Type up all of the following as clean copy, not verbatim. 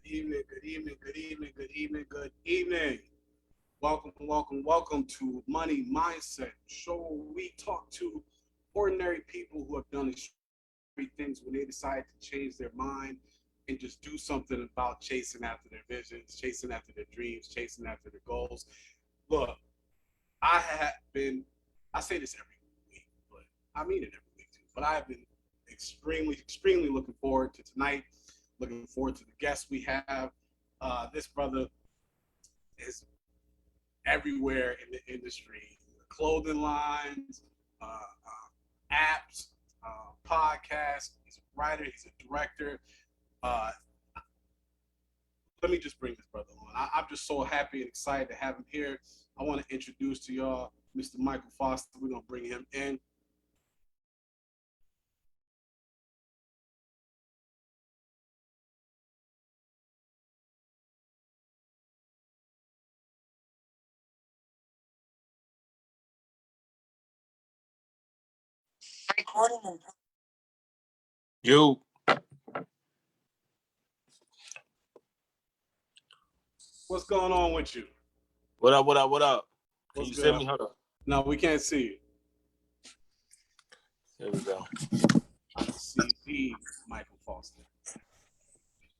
evening, good evening, good evening, good evening, good evening. Welcome to Money Mindset Show. Where we talk to ordinary people who have done extraordinary things when they decide to change their mind and just do something about chasing after their visions, chasing after their dreams, chasing after their goals. Look, I have been, I say this every week, but I mean it every week too, but I have been extremely looking forward to tonight, looking forward to the guests we have. This brother is everywhere in the industry, clothing lines, apps, podcasts. He's a writer, he's a director. Uh, Let me just bring this brother on. I'm just so happy and excited to have him here. I want to introduce to y'all Mr. Michael Foster. We're going to bring him in. Yo, What's going on with you? what up? What up? What up? Can What's you good? send me? Hold up. No, we can't see you. There we go. I can see the Michael Foster.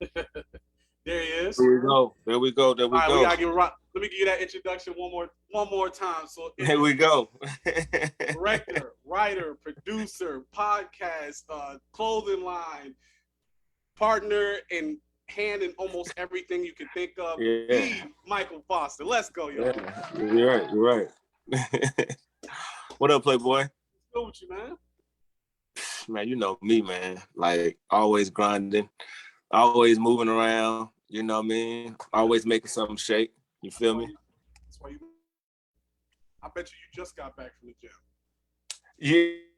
There he is. There we go. There we go. There we All right, go. we gotta give let me give you that introduction one more time. So There we go. director, writer, producer, podcast, clothing line, partner, and hand in almost everything you can think of. Yeah. The Michael Foster. Let's go, y'all. Yeah. You're right. You're right. What up, Playboy? What's good with you, man? Man, you know me, man. Like always grinding, always moving around. You know what I mean? Always making something shake. You feel me? That's why I bet you just got back from the gym.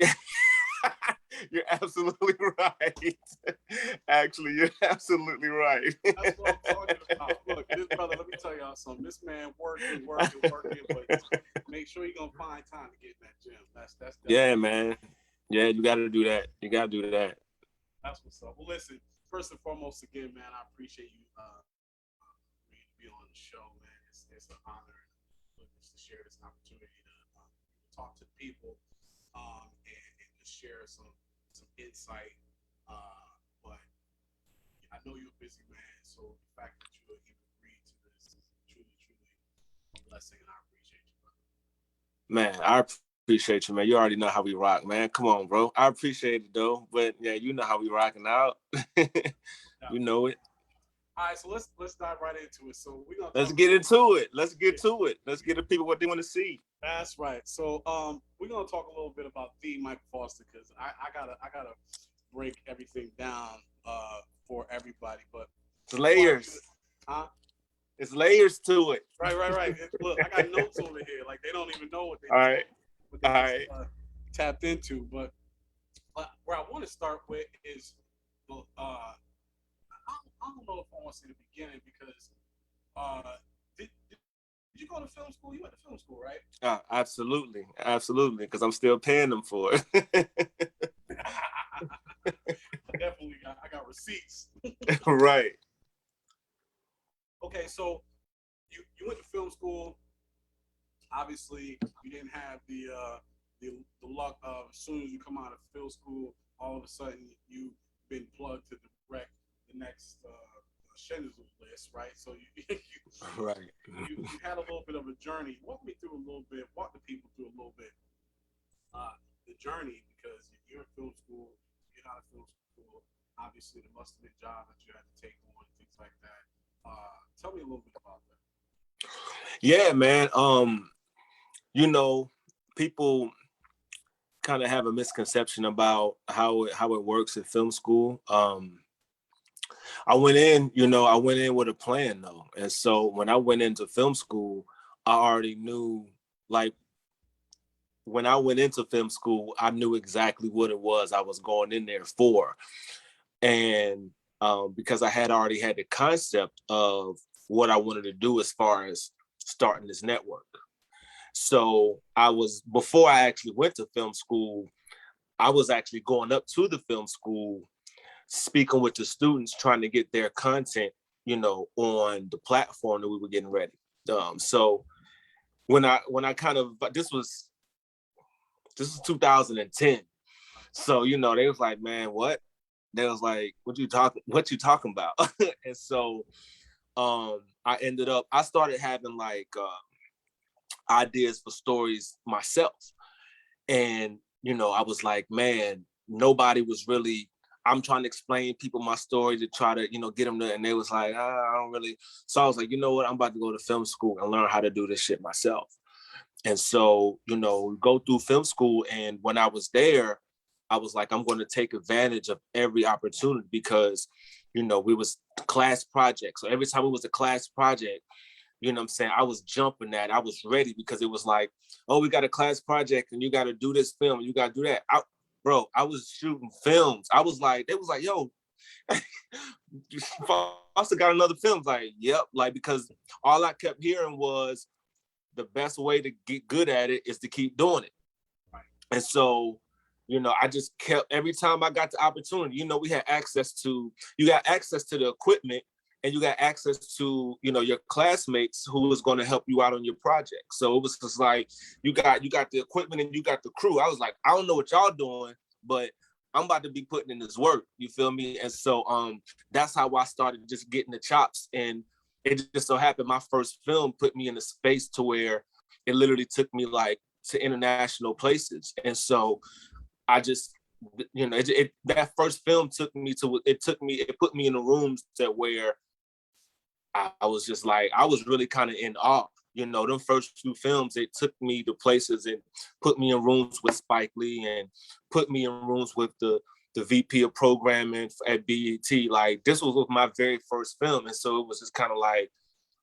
Yeah. You're absolutely right. Actually, you're absolutely right. That's what I'm talking about. Look, this brother, let me tell y'all something. This man working, but make sure you're gonna find time to get in that gym. That's yeah, man. Yeah, you gotta do that. You gotta do that. That's what's up. Well, listen, first and foremost, again, man, I appreciate you to be on the show, man. It's an honor and to share this opportunity to talk to people and just share some insight. But I know you're a busy man, so the fact that you even agreed to this is truly a blessing, and I appreciate you, brother. Man, I appreciate you, man. You already know how we rock, man. Come on, bro. I appreciate it though, but yeah, you know how we rocking out. You know it. All right, so let's dive right into it. So let's get into it. Let's get to it. Let's get the people what they want to see. That's right. So we're gonna talk a little bit about the Michael Foster because I gotta break everything down for everybody. But it's layers. It's layers to it. Right. Look, I got notes over here. Like they don't even know what they tapped into. But where I want to start with is I don't know if I want to say the beginning because did you go to film school? You went to film school, right? Absolutely, because I'm still paying them for it. I got receipts. Right. Okay, so you went to film school. Obviously, you didn't have the luck of as soon as you come out of film school, all of a sudden you've been plugged to direct the next Schindler's List, right? So you had a little bit of a journey. Walk the people through a little bit the journey because you're in film school, you're not in film school. Obviously, there must have been jobs that you had to take on, things like that. Tell me a little bit about that. Yeah, man. You know, people kind of have a misconception about how it works at film school. I went in with a plan though. And so when I went into film school, I already knew, like, when I went into film school, I knew exactly what it was I was going in there for. And because I had already had the concept of what I wanted to do as far as starting this network. So before I actually went to film school, I was actually going up to the film school, speaking with the students, trying to get their content, on the platform that we were getting ready. So when I kind of, but this was 2010. So, they was like, man, what? They was like, what you talking about? And so I started having like ideas for stories myself. And, I was like, man, nobody was really, I'm trying to explain people my story to try to, get them there. And they was like, I don't really. So I was like, you know what? I'm about to go to film school and learn how to do this shit myself. And so, go through film school. And when I was there, I was like, I'm going to take advantage of every opportunity because, we was class projects. So every time it was a class project, what I'm saying? I was jumping that. I was ready because it was like, oh, we got a class project and you got to do this film. You got to do that. I was shooting films. I was like, they was like, yo, Foster got another film. Like, yep. Like, because all I kept hearing was the best way to get good at it is to keep doing it. And so, I just kept, every time I got the opportunity, you got access to the equipment and you got access to, your classmates who was going to help you out on your project. So it was just like, you got the equipment and you got the crew. I was like, I don't know what y'all doing, but I'm about to be putting in this work. You feel me? And so that's how I started just getting the chops. And it just so happened my first film put me in a space to where it literally took me like to international places. And so I just, that first film it put me in the rooms that where I was just like, I was really kind of in awe. Them first two films, it took me to places and put me in rooms with Spike Lee and put me in rooms with the VP of programming at BET. Like, this was my very first film. And so it was just kind of like,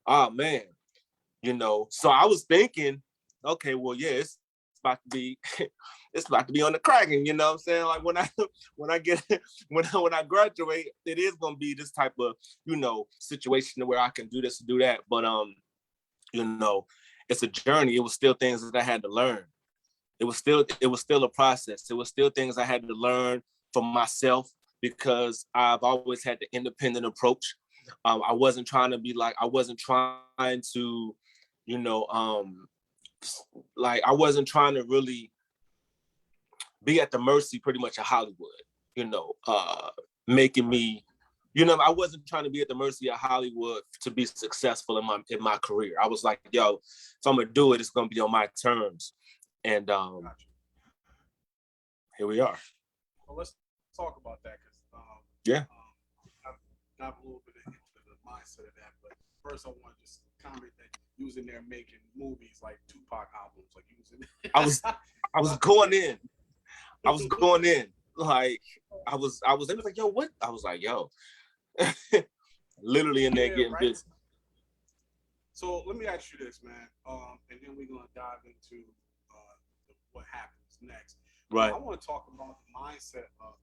oh man, so I was thinking, okay, well, yeah, it's about to be, it's about to be on the cracking, you know what I'm saying? Like when I graduate, it is gonna be this type of, situation where I can do this and do that. But it's a journey. It was still things that I had to learn. It was still a process. It was still things I had to learn for myself because I've always had the independent approach. I wasn't trying to I wasn't trying to really be at the mercy pretty much of Hollywood, making me, I wasn't trying to be at the mercy of Hollywood to be successful in my career. I was like, yo, if I'm gonna do it, it's gonna be on my terms. And here we are. Well, let's talk about that because I've got a little bit into the mindset of that. But first, I want to just comment that you was in there making movies like Tupac albums, like you was in. I was going in. Like they was like, yo, what? I was like, yo, literally in there getting busy. So let me ask you this, man, and then we're gonna dive into what happens next. Right. I want to talk about the mindset of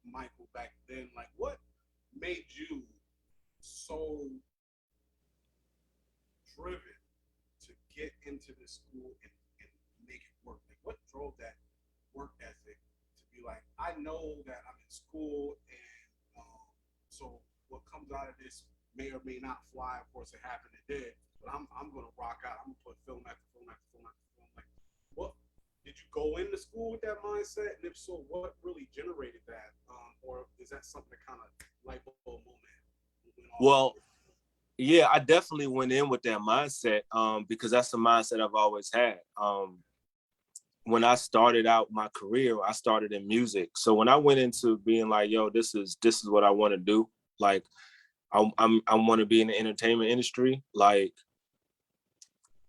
Michael back then. Like, what made you so driven to get into this school and make it work? Like, what drove that work ethic to be like, I know that I'm in school, and so what comes out of this may or may not fly. Of course, it happened, it did, but I'm gonna rock out. I'm gonna put film after film after film after film. Like, what did you go into school with that mindset? And if so, what really generated that? Or is that something that kind of light bulb moment? Well, yeah, I definitely went in with that mindset because that's the mindset I've always had. When I started out my career, I started in music. So when I went into being like, yo, this is what I want to do. Like, I want to be in the entertainment industry. Like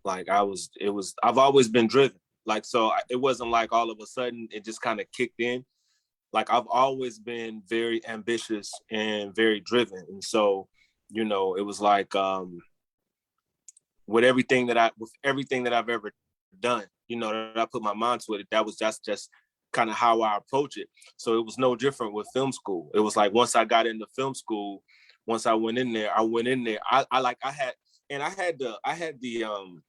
I've always been driven. Like, so it wasn't like all of a sudden it just kind of kicked in. Like, I've always been very ambitious and very driven. And so, it was like, with everything that I've ever done, that I put my mind to it, that's just kind of how I approach it. So it was no different with film school. It was like, once I got into film school, once I went in there, I had the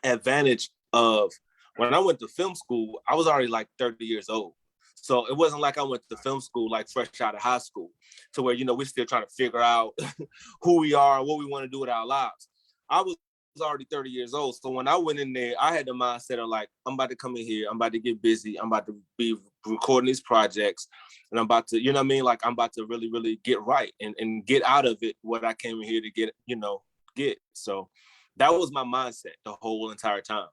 advantage of when I went to film school, I was already like 30 years old. So it wasn't like I went to film school like fresh out of high school, to where, we're still trying to figure out who we are and what we want to do with our lives. I was already 30 years old. So when I went in there, I had the mindset of like, I'm about to come in here, I'm about to get busy, I'm about to be recording these projects, and I'm about to, Like I'm about to really, really get right and get out of it what I came in here to get. So that was my mindset the whole entire time.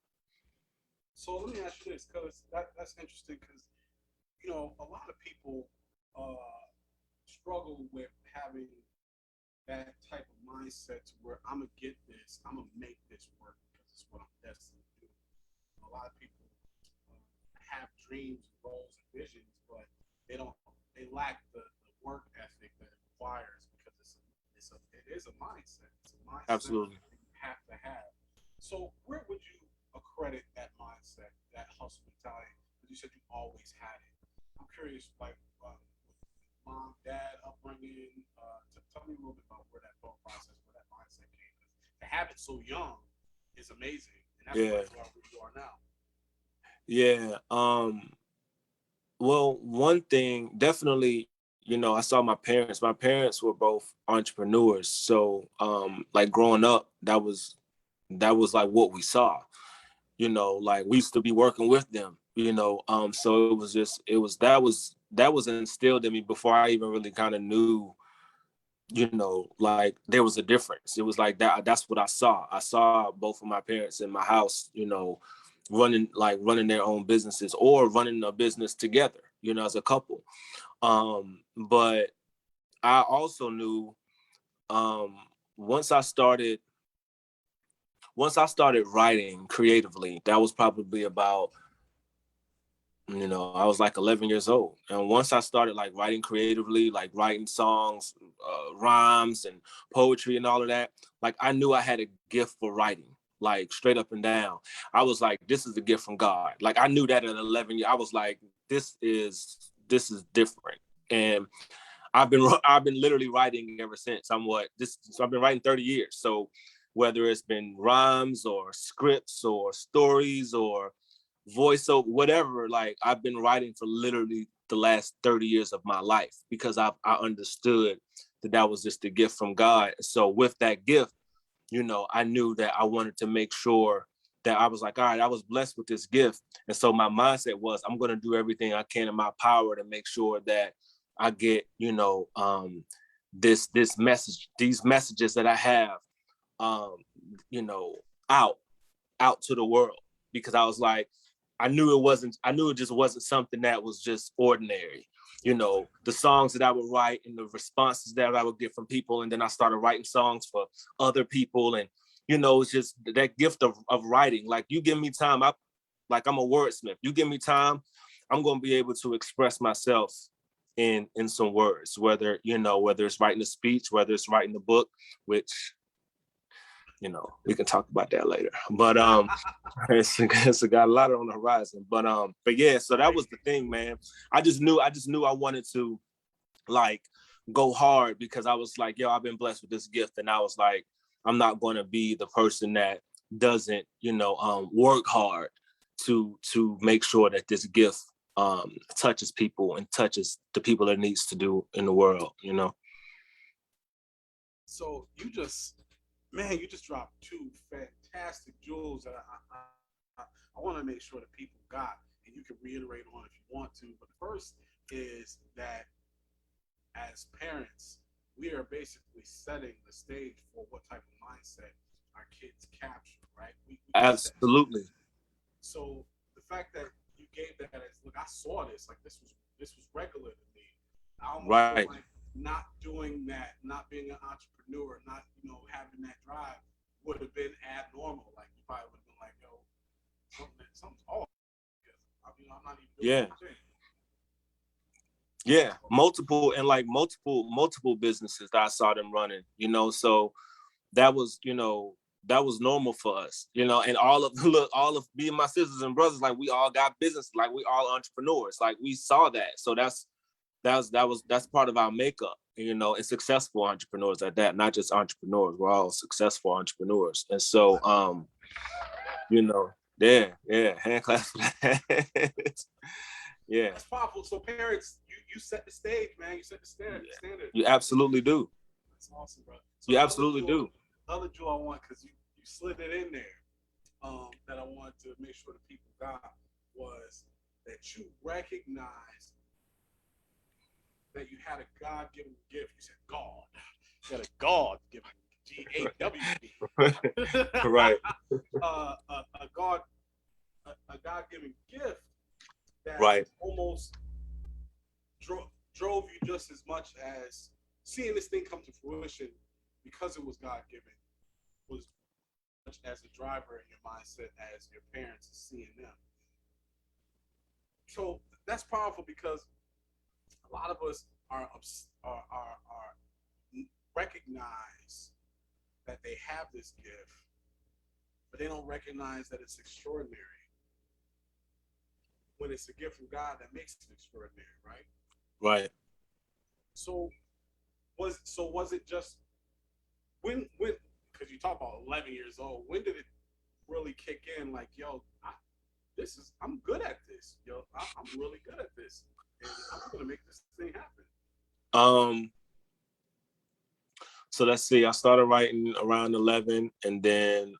So let me ask you this, because that's interesting, because a lot of people struggle with having that type of mindset to where I'm gonna get this, I'm gonna make this work because it's what I'm destined to do. A lot of people have dreams, goals, and visions, but they lack the work ethic that it requires, because it is a mindset. It's a mindset Absolutely. that you have to have. So where would you accredit that mindset, that hustle mentality? Because you said you always had it. I'm curious, like mom, dad, upbringing. Tell me a little bit about where that thought process, where that mindset came. To have it so young is amazing, and that's why you are now. Yeah. Well, one thing definitely, I saw my parents. My parents were both entrepreneurs, so like growing up, that was like what we saw. Like we used to be working with them. So that was instilled in me before I even really kind of knew, like there was a difference. It was like that. That's what I saw. I saw both of my parents in my house, running their own businesses or running a business together, as a couple. But I also knew, um, once I started writing creatively, that was probably about, I was like 11 years old. And once I started like writing creatively, like writing songs, rhymes and poetry and all of that, like I knew I had a gift for writing, like straight up and down. I was like, this is a gift from God. Like I knew that at 11 years, I was like, this is different. And I've been literally writing ever since. So I've been writing 30 years. So whether it's been rhymes or scripts or stories or voiceover, whatever, like I've been writing for literally the last 30 years of my life, because I understood that was just a gift from God. So with that gift, I knew that I wanted to make sure that I was like, all right, I was blessed with this gift. And so my mindset was, I'm going to do everything I can in my power to make sure that I get, this message, these messages that I have, um, you know, out to the world. Because I was like, I knew it just wasn't something that was just ordinary. The songs that I would write and the responses that I would get from people. And then I started writing songs for other people. And, it's just that gift of writing. Like you give me time, I'm a wordsmith. You give me time, I'm going to be able to express myself in some words, whether it's writing a speech, whether it's writing a book, which, we can talk about that later. But it's got a lot on the horizon. But yeah, so that was the thing, man. I just knew I wanted to like go hard, because I was like, yo, I've been blessed with this gift, and I was like, I'm not going to be the person that doesn't, work hard to make sure that this gift touches people and touches the people that it needs to do in the world. So you just dropped two fantastic jewels that I want to make sure that people got, and you can reiterate on if you want to. But the first is that as parents, we are basically setting the stage for what type of mindset our kids capture, right? We get that. Absolutely. So the fact that you gave that as, look, I saw this, like this was regular to me. I almost feel Right. like not doing that, not being an entrepreneur, not having that drive would have been abnormal. Like you probably would have been like, yo, something's off, because I'm not even doing Yeah. anything. Yeah, multiple businesses that I saw them running, so that was normal for us, and all of me and my sisters and brothers, like we all got business, like we all entrepreneurs, like we saw that. So that's part of our makeup, and successful entrepreneurs at that, not just entrepreneurs. We're all successful entrepreneurs. And so, yeah, hand clap for that. Yeah. That's powerful. So parents, you set the stage, man. You set the standard. You absolutely do. That's awesome, bro. So You absolutely do. the other jewel I want, because you slid it in there, that I wanted to make sure the people got was that you recognize that you had a God-given gift. You said God. You had a God-given GAWD. Right. A God, a God-given gift that Right. almost drove you just as much as seeing this thing come to fruition because it was God given was much as a driver in your mindset as your parents seeing them. So that's powerful because a lot of us are recognize that they have this gift, but they don't recognize that it's extraordinary. When it's a gift from God that makes it extraordinary, right? Right. So was it just when because you talk about 11 years old, when did it really kick in? Like, yo, I'm good at this. Yo, I'm really good at this, and I'm gonna make this thing happen. So let's see. I started writing around 11, and then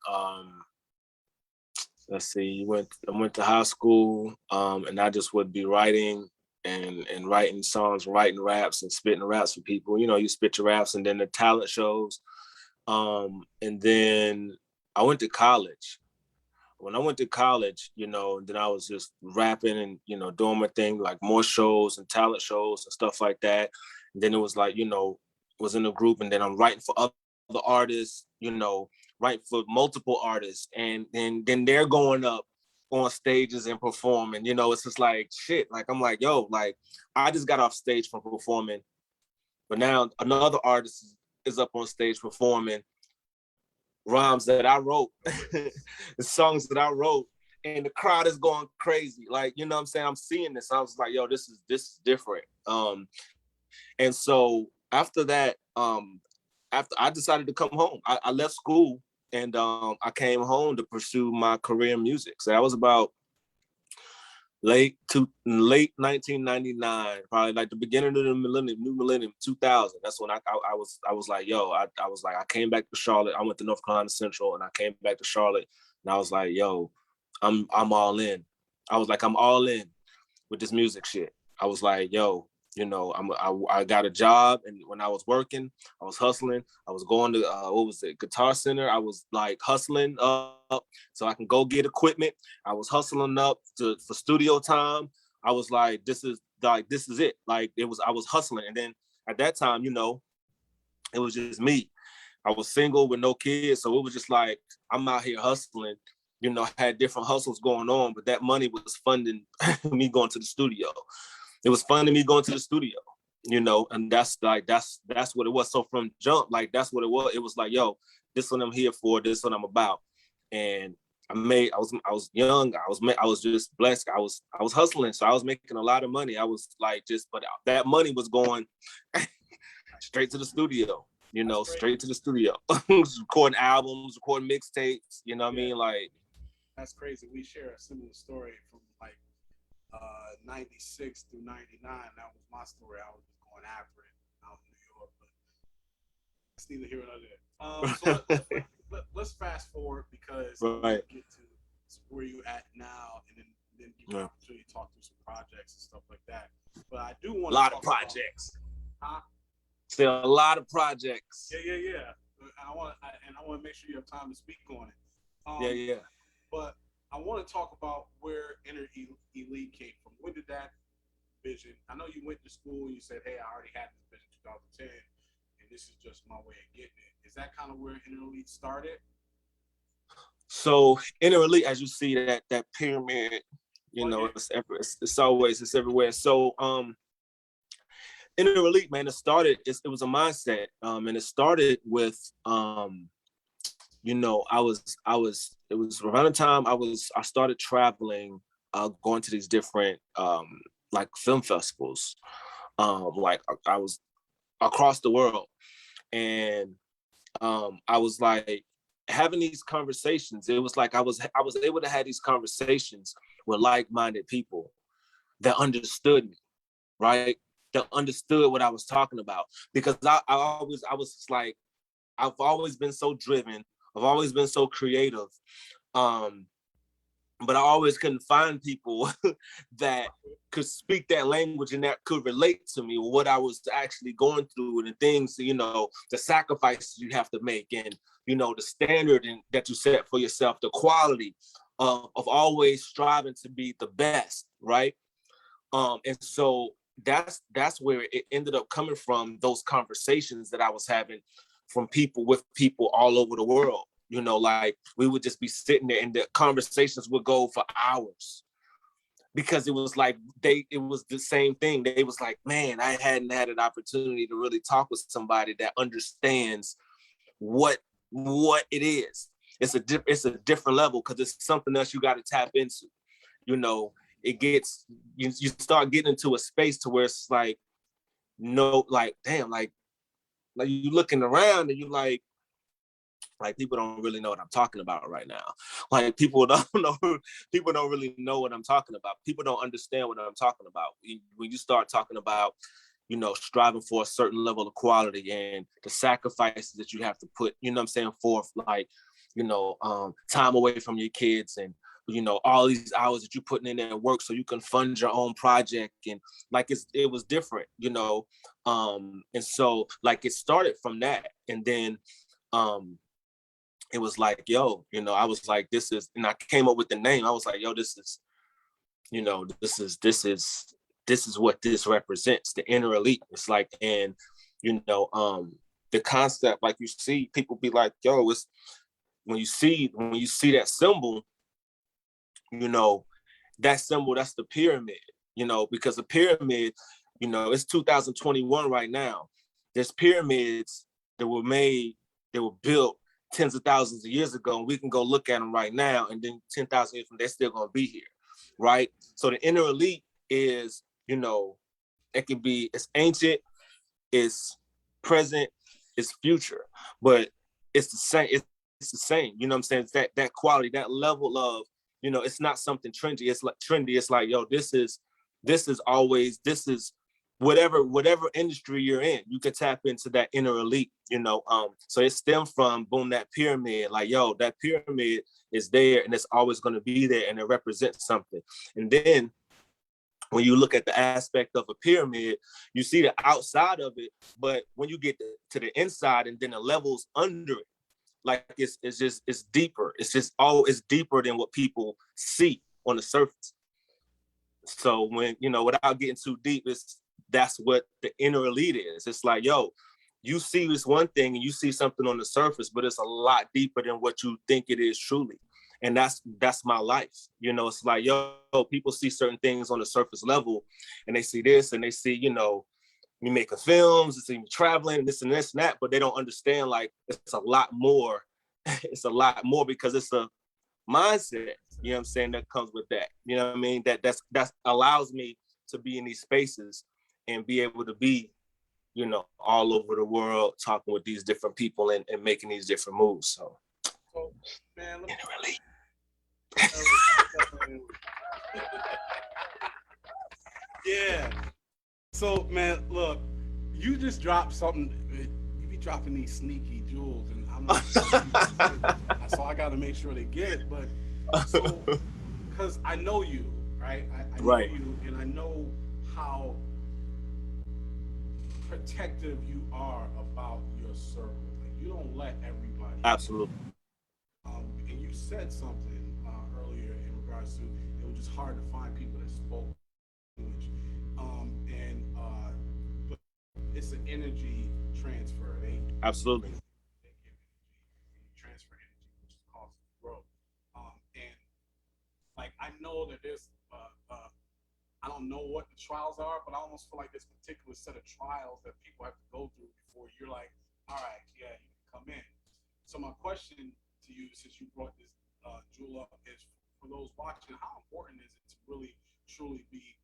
let's see. I went to high school, and I just would be writing and writing songs, writing raps, and spitting raps for people. You know, you spit your raps, and then the talent shows. And then I went to college. When I went to college, you know, then I was just rapping and, you know, doing my thing, like more shows and talent shows and stuff like that. And then it was like, you know, was in a group, and then I'm writing for other artists, you know, writing for multiple artists. And then they're going up on stages and performing, you know, it's just like shit. Like, I'm like, yo, like, I just got off stage from performing, but now another artist is up on stage performing rhymes that I wrote, the songs that I wrote, and the crowd is going crazy. Like, you know what I'm saying? I'm seeing this. I was like, yo, this is different. And so after that, after I decided to come home, I left school, and I came home to pursue my career in music. So that was about late 1999, probably like the beginning of the new millennium, 2000. That's when I was like, yo, I was like, I came back to Charlotte. I went to North Carolina Central, and I came back to Charlotte, and I was like, yo, I'm all in. I was like, I'm all in with this music shit. I was like, yo, you know, I got a job, and when I was working, I was hustling. I was going to Guitar Center. I was like hustling up so I can go get equipment. I was hustling up for studio time. I was like, this is it. Like, I was hustling, and then at that time, you know, it was just me. I was single with no kids, so it was just like I'm out here hustling. You know, had different hustles going on, but that money was funding me going to the studio. It was funding me going to the studio, you know, and that's what it was. So from jump, like, that's what it was. It was like, yo, this is what I'm here for. This is what I'm about. And I was young. I was just blessed. I was hustling, so I was making a lot of money. I was like, but that money was going straight to the studio. You know, straight to the studio, recording albums, recording mixtapes. You know what I mean? Like, that's crazy. We share a similar story from like 96 through 99. That was my story. I was just going after it out in New York, but it's neither here nor there. So let's fast forward because right. we get to where you at now, and then give you an opportunity to talk through some projects and stuff like that. But I do want a lot of projects. Still a lot of projects. Yeah. I want to make sure you have time to speak on it. Yeah. But I want to talk about where Inner Elite came from. When did that vision? I know you went to school and you said, hey, I already had this vision in 2010, and this is just my way of getting it. Is that kind of where Inner Elite started? So Inner Elite, as you see that pyramid, you know, it's everywhere. So Inner Elite, man, it was a mindset, and it started with you know, it was around the time I started traveling, going to these different like film festivals. Like I was across the world, and I was like having these conversations. It was like I was able to have these conversations with like-minded people. that understood me, right? That understood what I was talking about. Because I was just like, I've always been so driven. I've always been so creative. Um, but I always couldn't find people that could speak that language and that could relate to me, what I was actually going through and the things, you know, the sacrifices you have to make, and, you know, the standard that you set for yourself, the quality of always striving to be the best, right? And so that's where it ended up coming from, those conversations that I was having from people with people all over the world. You know, like we would just be sitting there and the conversations would go for hours, because it was like it was the same thing. They was like, man, I hadn't had an opportunity to really talk with somebody that understands what it is. It's a different level, because it's something else you got to tap into. You know, it gets you start getting into a space to where it's like, no, like, damn, like you looking around and you like people don't really know what I'm talking about right now. Like people don't know, people don't really know what I'm talking about. People don't understand what I'm talking about. When you start talking about, you know, striving for a certain level of quality and the sacrifices that you have to put, you know what I'm saying, forth, like, you know, time away from your kids, and, you know, all these hours that you're putting in there work so you can fund your own project. And like, it was different, you know. And so like it started from that. And then it was like, yo, you know, I was like, this is, and I came up with the name. I was like, yo, this is, you know, this is what this represents, the inner elite. It's like, and, you know, the concept, like you see people be like, yo, it's when you see that symbol, you know, that symbol, that's the pyramid, you know, because the pyramid, you know, it's 2021 right now. There's pyramids that were made, that were built tens of thousands of years ago, and we can go look at them right now, and then 10,000 years from, they're still going to be here, right? So the inner elite is, you know, it can be, it's ancient, it's present, it's future, but it's the same. It's the same. You know what I'm saying? It's that quality, that level of, you know, it's not something trendy. It's like trendy. It's like, yo, this is always, this is whatever industry you're in, you can tap into that inner elite, you know. So it stemmed from, boom, that pyramid, like, yo, that pyramid is there and it's always going to be there, and it represents something. And then when you look at the aspect of a pyramid, you see the outside of it, but when you get to the inside and then the levels under it, like it's deeper. It's deeper than what people see on the surface. So when, you know, without getting too deep, that's what the inner elite is. It's like, yo, you see this one thing and you see something on the surface, but it's a lot deeper than what you think it is truly. And that's my life. You know, it's like, yo, people see certain things on the surface level, and they see this, and they see, you know, me making films, they see me traveling, and this and this and that, but they don't understand, like, it's a lot more. It's a lot more, because it's a mindset, you know what I'm saying, that comes with that. You know what I mean? That allows me to be in these spaces and be able to be, you know, all over the world, talking with these different people and making these different moves. So man, really. Yeah. So, man, look, you just dropped something. You be dropping these sneaky jewels, and I'm not sure. So I got to make sure they get it. But so, because I know you, right? I know Right. you, and I know how protective you are about your circle. Like, you don't let everybody. Absolutely. And you said something earlier in regards to, it was just hard to find people that spoke language. But it's an energy transfer. Absolutely. They give energy, and you transfer energy, which causes growth. And like, I know that there's I don't know what the trials are, but I almost feel like there's a particular set of trials that people have to go through before you're like, all right, yeah, you can come in. So my question to you, since you brought this jewel up, is for those watching, how important is it to really truly be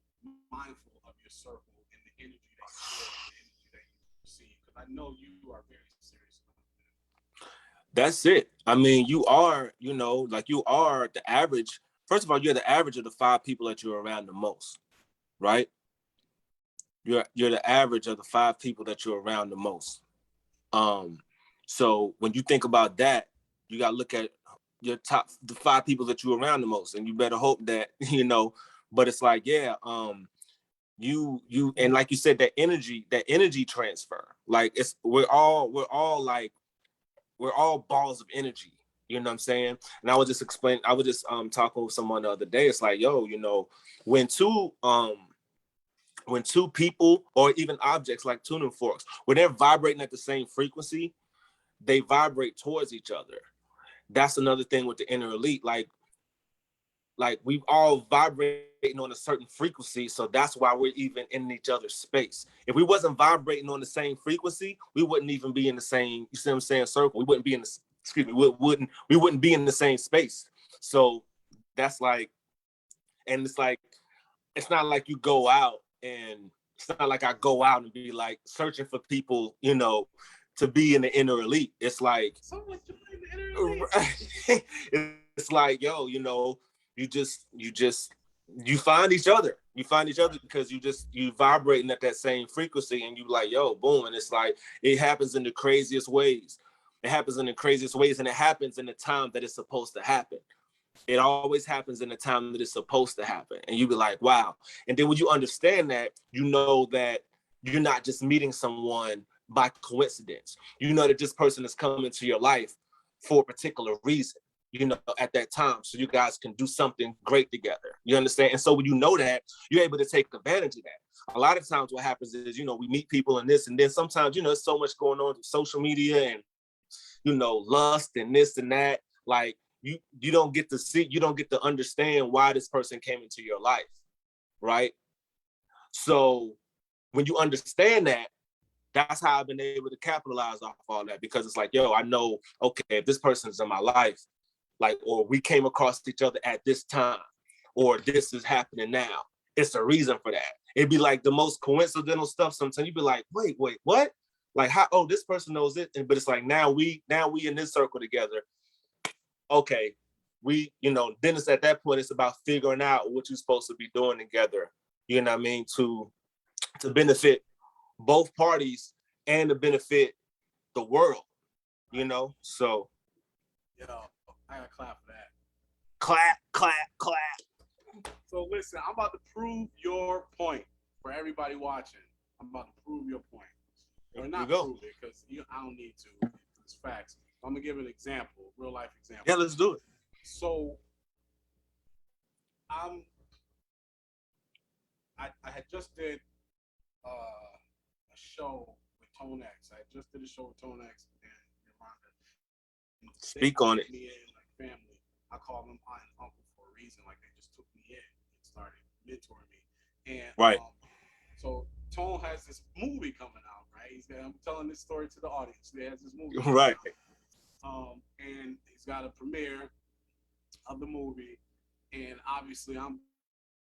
mindful of your circle and the energy that you give, and the energy that you receive? Because I know you are very serious about that. That's it. I mean, you are, you know, like, you are the average. First of all, you're the average of the 5 people that you're around the most. right? You're the average of the 5 people that you're around the most. So when you think about that, you got to look at your the 5 people that you're around the most, and you better hope that But it's like, yeah, you and like you said, that energy transfer. Like we're all balls of energy. You know what I'm saying? And I was just talking with someone the other day. It's like, yo, when two people or even objects like tuning forks, when they're vibrating at the same frequency, they vibrate towards each other. That's another thing with the inner elite. Like we've all vibrating on a certain frequency, so that's why we're even in each other's space. If we wasn't vibrating on the same frequency, we wouldn't even be in the same, you see what I'm saying, circle. We wouldn't be in the, excuse me, we wouldn't be in the same space. So that's like, and it's not like you go out, and it's not like I go out and be like searching for people, to be in the inner elite. It's like, someone to be in the inner elite. It's like, yo, you find each other. You find each other because you vibrating at that same frequency, and you like, yo, boom. And it's like, it happens in the craziest ways. It happens in the craziest ways, and it happens in the time that it's supposed to happen. It always happens in the time that it's supposed to happen. And you be like, wow. And then when you understand that, you know that you're not just meeting someone by coincidence. You know that this person is coming to your life for a particular reason, at that time. So you guys can do something great together. You understand? And so when you know that, you're able to take advantage of that. A lot of times what happens is, we meet people and this, and then sometimes, there's so much going on with social media and, lust and this and that. Like, you don't get to see, you don't get to understand why this person came into your life, right? So when you understand that, that's how I've been able to capitalize off all that, because it's like, yo, I know, okay, if this person's in my life, like, or we came across each other at this time, or this is happening now, it's a reason for that. It'd be like the most coincidental stuff. Sometimes you'd be like, wait, what? Like, how? Oh, this person knows it, but it's like now we in this circle together. Okay, then it's at that point, it's about figuring out what you're supposed to be doing together, you know what I mean, to benefit both parties and to benefit the world, so. I gotta clap for that. Clap, clap, clap. So listen, I'm about to prove your point for everybody watching. I'm about to prove your point. Or not prove it, because I don't need to. It's facts. I'm gonna give an example, real life example. Yeah, let's do it. So I had just did a show with Tone X. I just did a show with Tone X and Yolanda. Speak on it. Me in like family. I call them aunt and uncle for a reason. Like, they just took me in and started mentoring me. And right. So Tone has this movie coming out, right? I'm telling this story to the audience. He has this movie, right? And he's got a premiere of the movie, and obviously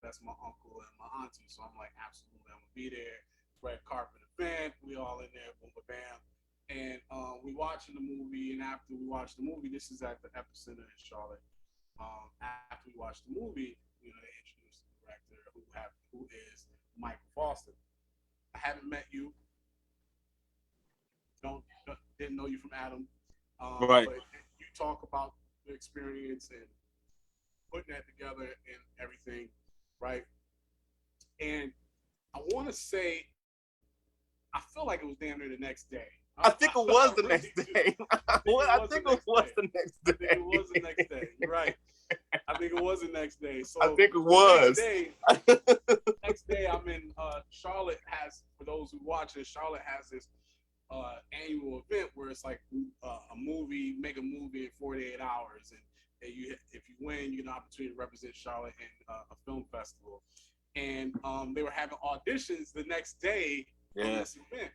that's my uncle and my auntie, so I'm like, absolutely, I'm gonna be there. Red carpet event, we all in there, boom, bam, and we watching the movie. And after we watch the movie, this is at the Epicenter in Charlotte. After we watch the movie, they introduce the director, who is Michael Foster. I haven't met you. Didn't know you from Adam. Right. But you talk about the experience and putting that together and everything, right? And I want to say, I feel like it was damn near the next day. I think it was the next day. I think it was the next day. I think it was the next day. You're right. I think it was the next day. So I think it was. Next day, I'm in Charlotte. For those who watch it, Charlotte has this annual event where it's like make a movie in 48 hours, and if you win, you get an opportunity to represent Charlotte in a film festival. And they were having auditions the next day of this event.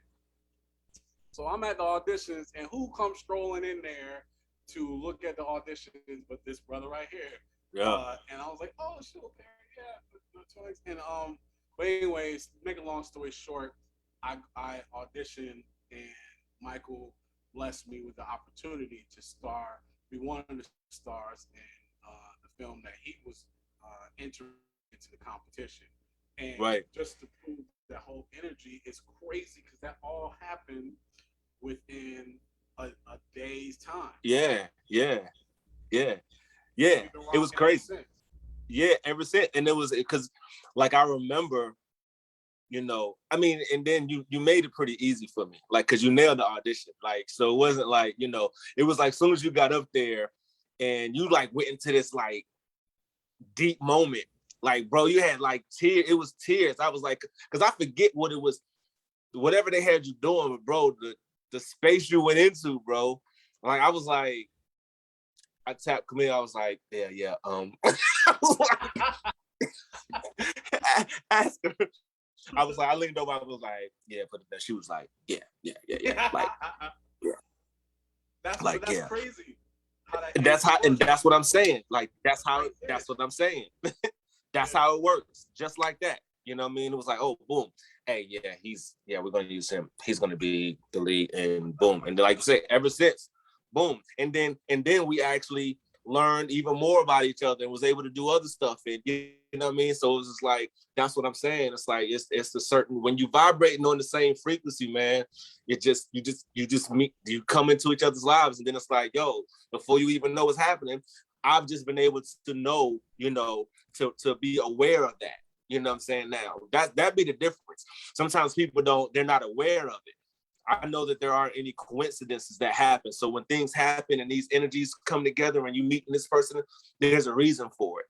So I'm at the auditions, and who comes strolling in there to look at the auditions but this brother right here? Yeah. And I was like, oh shit, okay, yeah. And but anyways, make a long story short, I auditioned, and Michael blessed me with the opportunity to be one of the stars in the film that he was entering into the competition. And Right. just to prove that whole energy is crazy because that all happened within a day's time. Yeah. Yeah. Yeah. And Yeah. we've been It was rocking ever crazy. since. Yeah, ever since. And it was because like I remember, I mean, and then you made it pretty easy for me. Like, cause you nailed the audition. Like, so it wasn't like, it was like as soon as you got up there and you like went into this like deep moment. Like, bro, you had like tears. It was tears. I was like, because I forget what it was, whatever they had you doing, but bro, the space you went into, bro. Like, I was like, I tapped Camille. I was like, yeah, yeah. I was like, ask her. I was like, I leaned over. I was like, yeah, put it there. She was like, yeah, yeah, yeah, yeah. Like, yeah, like, That's yeah. crazy. How that And that's how, energy and works. that's what I'm saying. Like, that's how, Right there. that's what I'm saying. That's how it works. Just like that. You know what I mean? It was like, oh, boom. Hey, yeah, we're gonna use him. He's gonna be the lead, and boom. And then, like you said, ever since, boom. And then we actually learned even more about each other and was able to do other stuff. And you know what I mean? So it was just like, that's what I'm saying. It's like it's a certain, when you vibrating on the same frequency, man, you just meet, you come into each other's lives, and then it's like, yo, before you even know what's happening, I've just been able to know, to be aware of that. You know what I'm saying? Now that be the difference. Sometimes people they're not aware of it. I know that there aren't any coincidences that happen. So when things happen and these energies come together and you meet this person, there's a reason for it.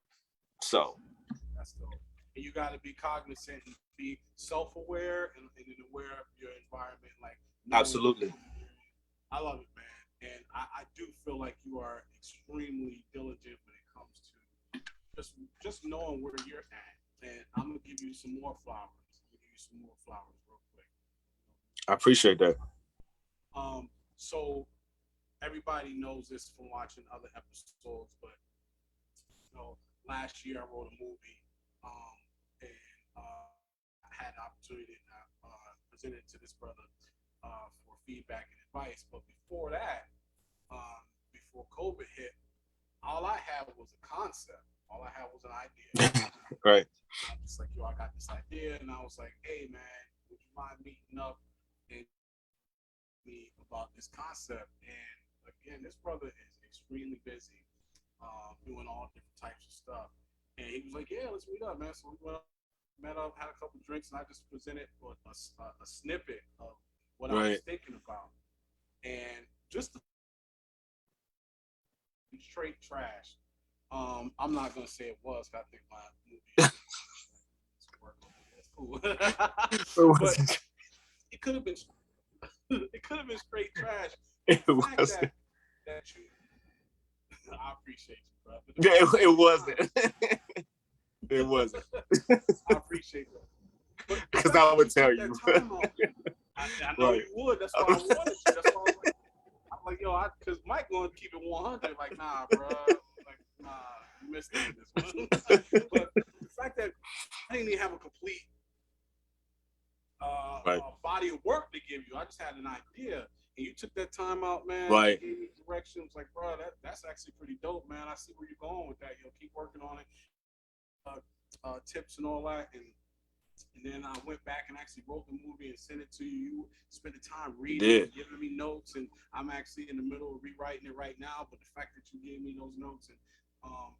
So That's dope. And you got to be cognizant and be self-aware and aware of your environment, like knowing. absolutely. I love it, man. And I do feel like you are extremely diligent when it comes to just knowing where you're at. And I'm gonna give you some more flowers. I'm gonna give you some more flowers real quick. I appreciate that. So everybody knows this from watching other episodes, but last year I wrote a movie, and I had the opportunity to present it to this brother for feedback and advice. But before that, before COVID hit, all I had was a concept. All I had was an idea. Right. I was like, yo, I got this idea, and I was like, hey, man, would you mind meeting up and me about this concept? And again, this brother is extremely busy, doing all different types of stuff. And he was like, yeah, let's meet up, man. So we went up, met up, had a couple of drinks, and I just presented a snippet of what I Right. was thinking about. And just straight trash. I'm not gonna say it was. I think my movie is cool, but it could have been. It could have been straight trash. It The fact was. that you, I appreciate you, bro. Yeah, it wasn't. It wasn't. I appreciate that. Because I would tell you. I know Right. you would. That's why I wanted you. That's why I'm like, yo, because Mike gonna keep it 100. Like, nah, bro. Like, nah, you missed it in this one. But the fact that I didn't even have a complete Right. body of work to give you, I just had an idea, and you took that time out, man. Right. You gave me directions. Like, bro, that's actually pretty dope, man. I see where you're going with that. Yo, keep working on it. Tips and all that, and then I went back and actually wrote the movie and sent it to you. You spent the time reading and giving me notes, and I'm actually in the middle of rewriting it right now. But the fact that you gave me those notes, and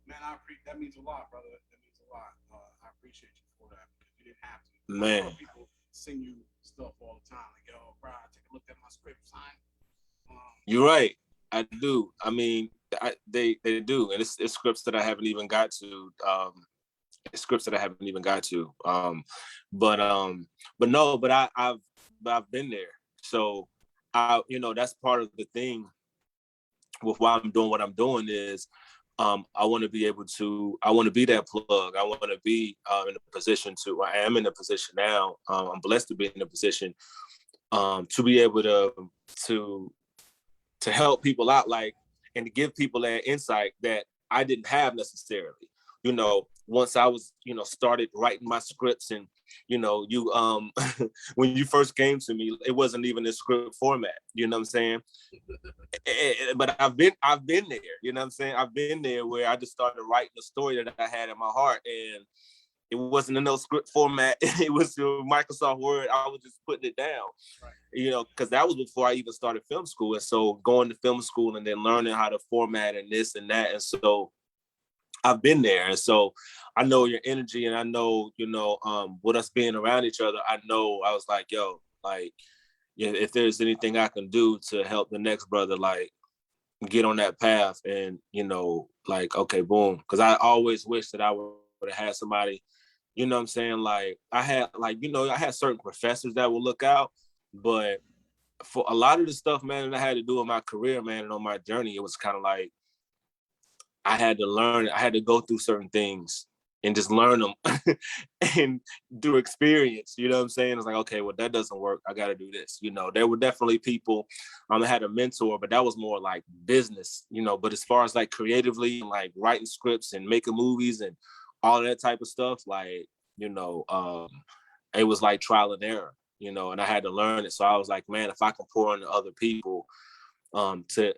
man, that means a lot, brother. That means a lot. I appreciate you for that because you didn't have to. Man. A lot of people send you stuff all the time, like, yo, bro, take a look at my script, sign. You're right. I do. I mean, they do, and it's scripts that I haven't even got to. Scripts that I haven't even got to. But no, but I've been there. So that's part of the thing with why I'm doing what I'm doing is I want to be that plug. I want to be in a position I am in a position now. I'm blessed to be in a position to be able to help people out, like, and to give people that insight that I didn't have necessarily. Once I was, started writing my scripts, and you when you first came to me, it wasn't even a script format. You know what I'm saying? But I've been there. You know what I'm saying? I've been there where I just started writing the story that I had in my heart, and it wasn't in no script format. It was Microsoft Word. I was just putting it down, Right. because that was before I even started film school. And so going to film school and then learning how to format and this and that. And so I've been there. And so I know your energy, and I know, with us being around each other, I was like, yo, like, if there's anything I can do to help the next brother, like, get on that path, and, like, okay, boom. Because I always wish that I would have had somebody, you know what I'm saying? Like, I had, like, I had certain professors that would look out, but for a lot of the stuff, man, that I had to do in my career, man, and on my journey, it was kind of like, I had to learn, I had to go through certain things and just learn them and through experience, you know what I'm saying? It's like, okay, well, that doesn't work. I got to do this. There were definitely people, I had a mentor, but that was more like business, but as far as like creatively, like writing scripts and making movies and all that type of stuff, like, it was like trial and error, and I had to learn it. So I was like, man, if I can pour into other people, to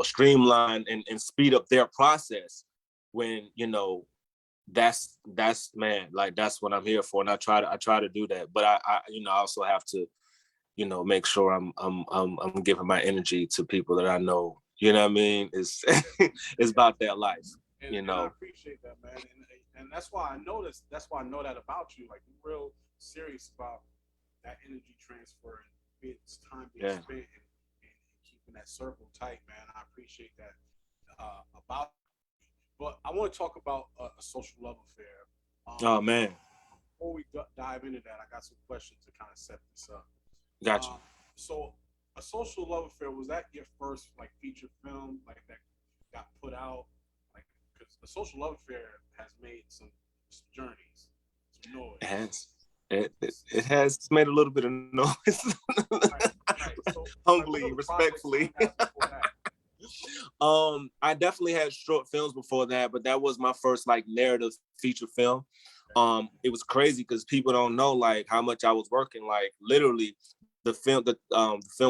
streamline and speed up their process, when that's man, like, that's what I'm here for. And I try to do that, but I also have to make sure I'm giving my energy to people that I know, what I mean, is it's about their life. And I appreciate that, man, and that's why I noticed. That's why I know that about you. Like, you're real serious about that energy transfer and it's time being spent and keeping that circle tight, man. I appreciate that about. But I want to talk about a social love affair. Oh man! Before we dive into that, I got some questions to kind of set this up. Gotcha. So, a social love affair, was that your first like feature film, like that got put out? Like, because a social love affair has made some journeys, some noise. It has. It has made a little bit of noise. Right. So, humbly, like, respectfully. I definitely had short films before that, but that was my first like narrative feature film. It was crazy because people don't know like how much I was working. Like, literally, the film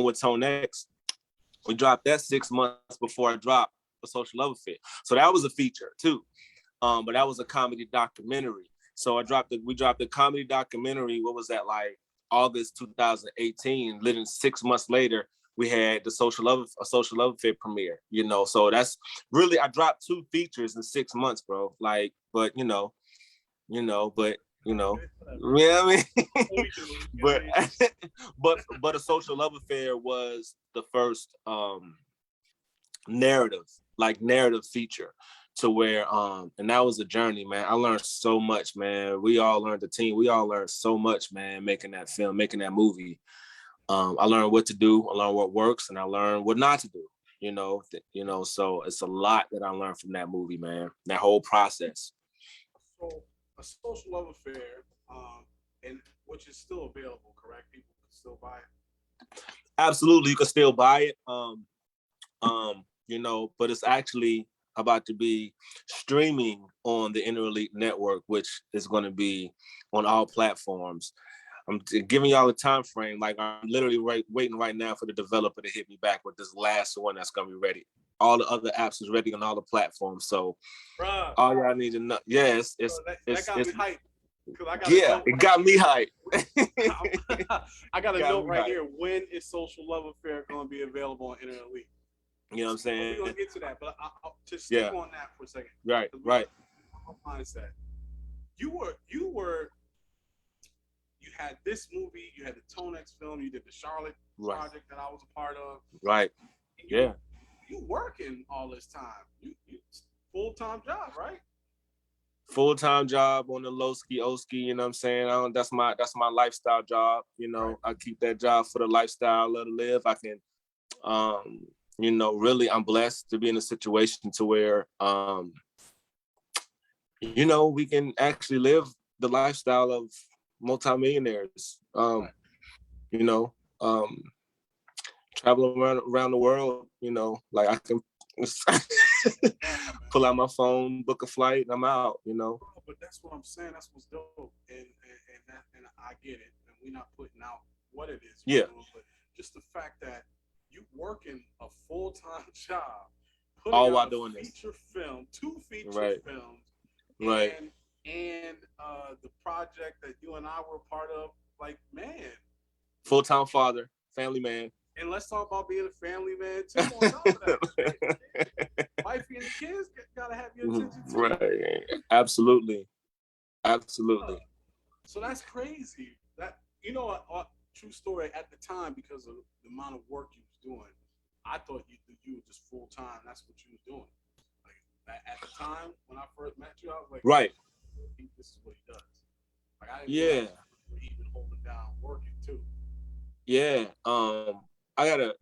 with Tone X, we dropped that 6 months before I dropped A Social Love Affair. So that was a feature too. But that was a comedy documentary. So we dropped the comedy documentary. What was that, like August 2018? Literally 6 months later, we had A Social Love Affair premiere. So that's really, I dropped 2 features in 6 months, bro. Like, but you know what I mean? but A Social Love Affair was the first narrative feature, to where and that was a journey, man. I learned so much, man. We all learned, the team, we all learned so much, man, making that film, making that movie. I learned what to do, I learned what works, and I learned what not to do. So it's a lot that I learned from that movie, man. That whole process. So, A Social Love Affair, and which is still available, correct? People can still buy it. Absolutely, you can still buy it. But it's actually about to be streaming on the Interelite Network, which is going to be on all platforms. I'm giving y'all a time frame. Like, I'm literally waiting right now for the developer to hit me back with this last one that's going to be ready. All the other apps is ready on all the platforms. So, bruh, all y'all need to know. Yeah, that got me hyped. It got me hyped. I got a note right here. When is Social Love Affair going to be available on Interelite? You know what I'm saying? We're going to get to that, but I'll just stick on that for a second. Right. Mindset. You had this movie, you had the Tone X film, you did the Charlotte project that I was a part of. Right. You working all this time. You full-time job, right? Full-time job on the low-ski, O-ski, you know what I'm saying? That's my lifestyle job. Right. I keep that job for the lifestyle, let it live. I can, really, I'm blessed to be in a situation to where, we can actually live the lifestyle of multimillionaires. Travel around the world, like I can pull out my phone, book a flight, and I'm out, But that's what I'm saying. That's what's dope, and I get it. And we're not putting out what it is. Yeah. But just the fact that you working a full-time job, all while doing feature film, 2 feature right. films, Right. and the project that you and I were part of, like, man. Full-time father, family man. And let's talk about being a family man too. On top of that, wifey and the kids gotta have your attention too. Right. Absolutely. Absolutely. So that's crazy. That, true story. At the time, because of the amount of work you was doing, I thought you were just full time. That's what you was doing. Like at the time when I first met you, I was like, right. This is what he does. Like I didn't Yeah. we're even holding down working too. Yeah. I got a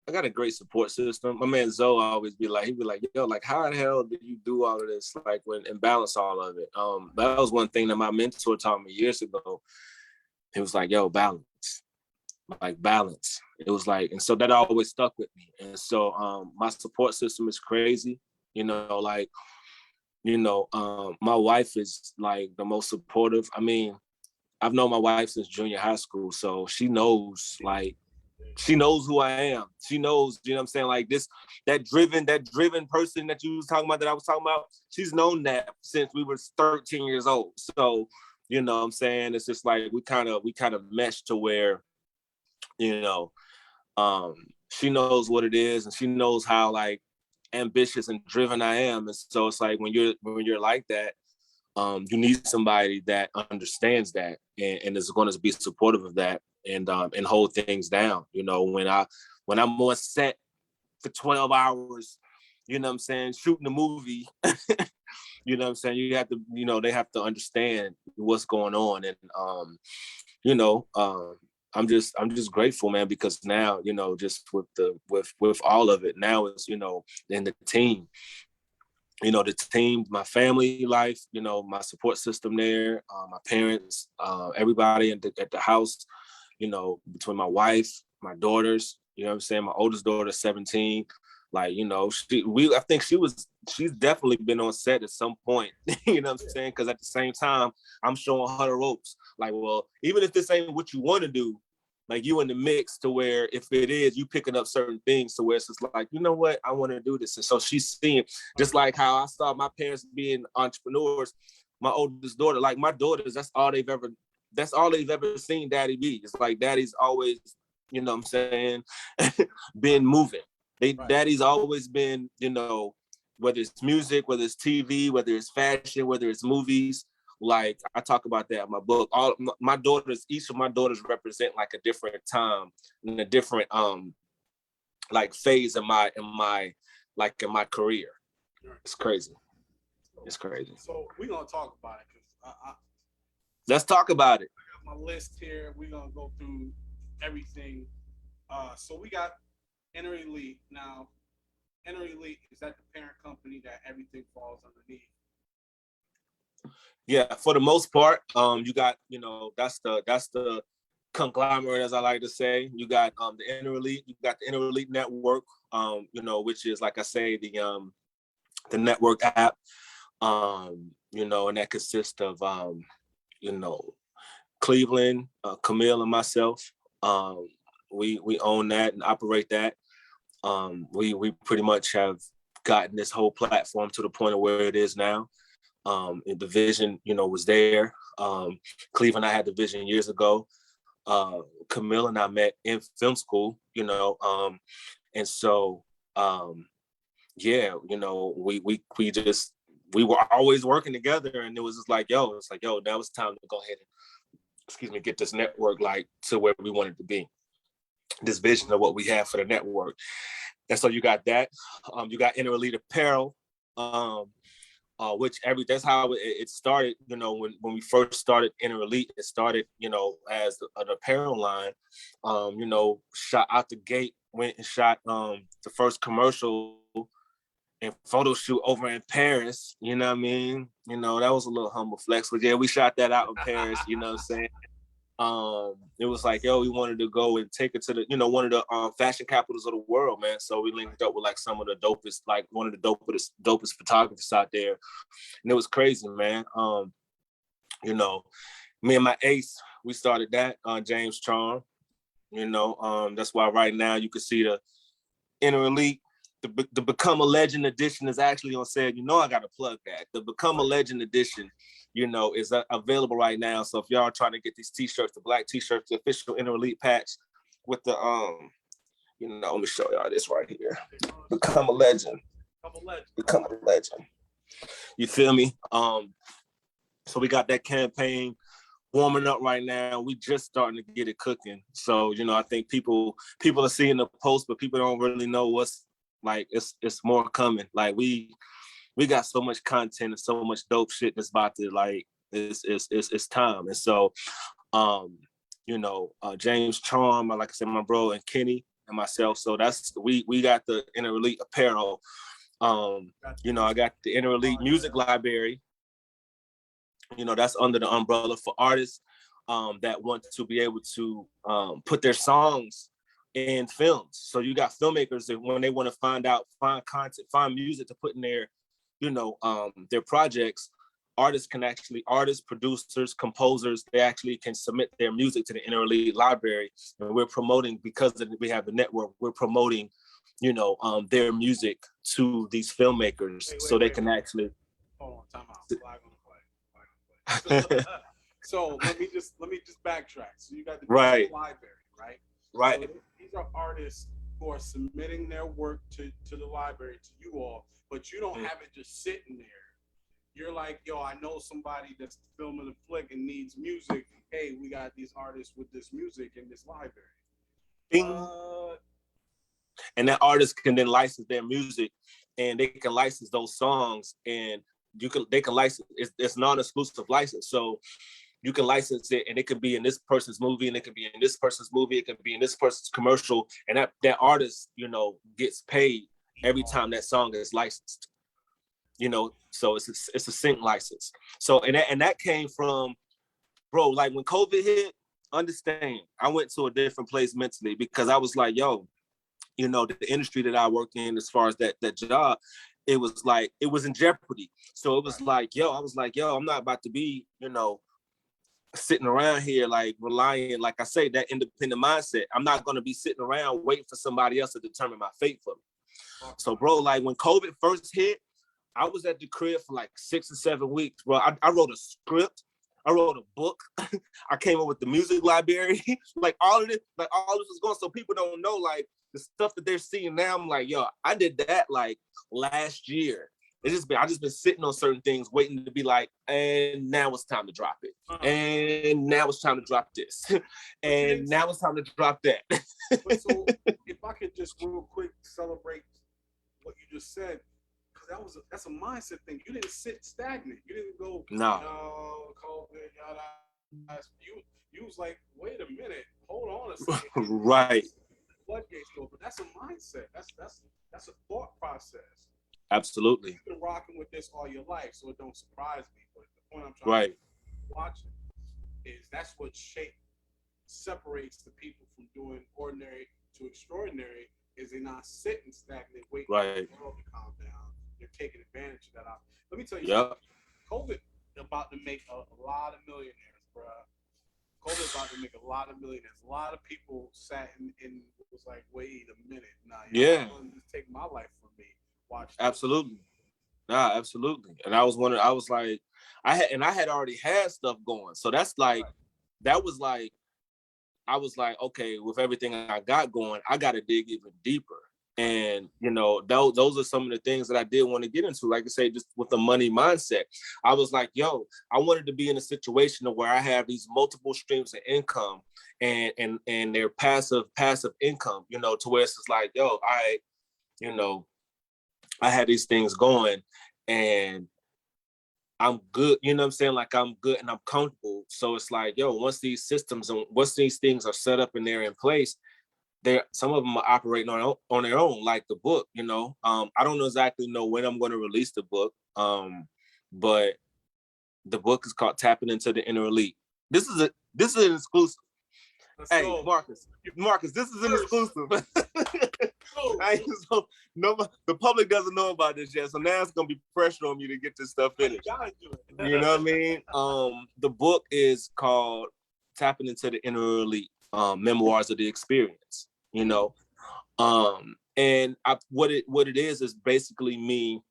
I got a great support system. My man Zoe always he'd be like, yo, like how the hell did you do all of this? Like when and balance all of it. That was one thing that my mentor taught me years ago. He was like, yo, balance. Like balance. It was like, and so that always stuck with me. And so my support system is crazy. Like, my wife is like the most supportive. I mean, I've known my wife since junior high school, so she knows who I am. She knows, you know what I'm saying? Like that driven person that you was talking about, that I was talking about, she's known that since we were 13 years old. So, you know what I'm saying? It's just like we kind of meshed to where, you know, she knows what it is and she knows how like ambitious and driven I am. And so it's like when you're like that, you need somebody that understands that and is going to be supportive of that and hold things down. When I'm on set for 12 hours, you know what I'm saying, shooting a movie, you know what I'm saying, you have to, they have to understand what's going on. And I'm just grateful, man, because now, just with all of it now is, in the team, the team, my family life, my support system there, my parents, everybody at the house, between my wife, my daughters, you know what I'm saying? My oldest daughter, 17, like, I think she's definitely been on set at some point, you know what I'm saying? Because at the same time, I'm showing her the ropes. Like, well, even if this ain't what you want to do, like you in the mix to where if it is, you picking up certain things to where it's just like, you know what, I want to do this. And so she's seeing, just like how I saw my parents being entrepreneurs, my oldest daughter, like my daughters, that's all they've ever seen daddy be. It's like daddy's always, you know what I'm saying, been moving. Daddy's always been, whether it's music, whether it's TV, whether it's fashion, whether it's movies. Like I talk about that in my book. All my daughters, each of my daughters represent like a different time and a different like phase in my career. It's crazy. It's crazy. So we're gonna talk about it because let's talk about it. I got my list here. We're gonna go through everything. So we got Enter Elite. Now, Enter Elite, is that the parent company that everything falls underneath? Yeah, for the most part, you got, that's the conglomerate, as I like to say. You got the Enter Elite, you got the Enter Elite Network, which is, like I say, the network app, and that consists of Cleveland, Camille, and myself. We own that and operate that. We pretty much have gotten this whole platform to the point of where it is now. The vision, was there. Cleveland, I had the vision years ago. Camille and I met in film school, and so yeah, we were always working together, and it was just like, now it's time to go ahead and get this network like to where we wanted to be. This vision of what we have for the network. And so you got that. You got Inner Elite Apparel. That's how it started. When we first started Inner Elite, it started, as an apparel line. Shot out the gate, went and shot the first commercial and photo shoot over in Paris. You know what I mean? That was a little humble flex, but yeah, we shot that out in Paris. You know what I'm saying? It was like, we wanted to go and take it to the, one of the fashion capitals of the world, man. So we linked up with like some of the dopest, like one of the dopest photographers out there. And it was crazy, man. Me and my ace, we started that, James Charm. That's why right now you can see the Inner Elite the Become a Legend edition is actually on sale. You know, I got to plug that. The Become a Legend edition, you know, is available right now. So if y'all are trying to get these t-shirts, the black t-shirts, the official Inner Elite patch with the, you know, let me show y'all this right here. Become a Legend. Become a Legend. You feel me? So we got that campaign warming up right now. We just starting to get it cooking. So, you know, I think people are seeing the post, but people don't really know what's like, it's more coming. Like we got so much content and so much dope shit that's about to like, it's time. And so, you know, James Charm, like I said, my bro, and Kenny and myself. So that's, we got the Inner Elite apparel. You know, I got the Inner Elite music library. You know, that's under the umbrella for artists that want to be able to put their songs in films. So you got filmmakers that when they want to find content, find music to put in their, you know, their projects, artists, producers, composers, they actually can submit their music to the Inner Elite library. And we're promoting, because we have the network, we're promoting, you know, their music to these filmmakers so they can actually. Hold on, time out. So let me just backtrack. So you got the right library, right? Right. So these are artists who are submitting their work to the library, to you all, but you don't have it just sitting there. You're like, yo, I know somebody that's filming a flick and needs music. Hey, we got these artists with this music in this library. And that artist can then license their music, and they can license those songs, and they can license. It's non-exclusive license, so you can license it, and it could be in this person's movie, and it could be in this person's movie, it could be in this person's commercial, and that artist, you know, gets paid every time that song is licensed. You know, so it's a sync license. So and that came from, bro, like when COVID hit, understand, I went to a different place mentally, because I was like, yo, you know, the industry that I work in, as far as that job, it was like, it was in jeopardy. So it was like, yo, I was like, yo, I'm not about to be, you know, sitting around here like relying, like I say, that independent mindset. I'm not going to be sitting around waiting for somebody else to determine my fate for me. So, bro, like when COVID first hit, I was at the crib for like 6 or 7 weeks, bro. I wrote a script. I wrote a book. I came up with the music library. like all of this was going, so people don't know, like, the stuff that they're seeing now. I'm like, yo, I did that like last year. I just been sitting on certain things, waiting to be like, and now it's time to drop it. And now it's time to drop this. And now it's time to drop that. But so if I could just real quick celebrate what you just said, because that's a mindset thing. You didn't sit stagnant. You didn't go, no, COVID, yada. You was like, wait a minute, hold on a second. Right. Floodgates go, but that's a mindset. That's a thought process. Absolutely. You've been rocking with this all your life, so it don't surprise me. But the point I'm trying to watch is that's what separates the people from doing ordinary to extraordinary. Is they're not sitting stagnant, waiting for the world to calm down. They're taking advantage of that. Let me tell you, COVID about to make a lot of millionaires, bro. COVID about to make a lot of millionaires. A lot of people sat and was like, wait a minute. Nah, you're not gonna just take my life from me. Watch this. Absolutely. Nah, absolutely. And I was wondering, I was like, I had already had stuff going. So that's like, that was like, I was like, okay, with everything I got going, I got to dig even deeper. And, you know, those are some of the things that I did want to get into. Like I say, just with the money mindset, I was like, yo, I wanted to be in a situation where I have these multiple streams of income and they're passive income, you know, to where it's just like, yo, I had these things going and I'm good, you know what I'm saying? Like I'm good and I'm comfortable. So it's like, yo, once these systems and once these things are set up and they're in place, some of them are operating on their own, like the book, you know. I don't exactly know when I'm going to release the book, but the book is called Tapping into the Inner Elite. This is an exclusive. Hey, Marcus, this is an exclusive. The public doesn't know about this yet, so now it's gonna be pressure on me to get this stuff finished. You know what I mean? The book is called Tapping into the Inner Elite, Memoirs of the Experience. You know, And what it is basically me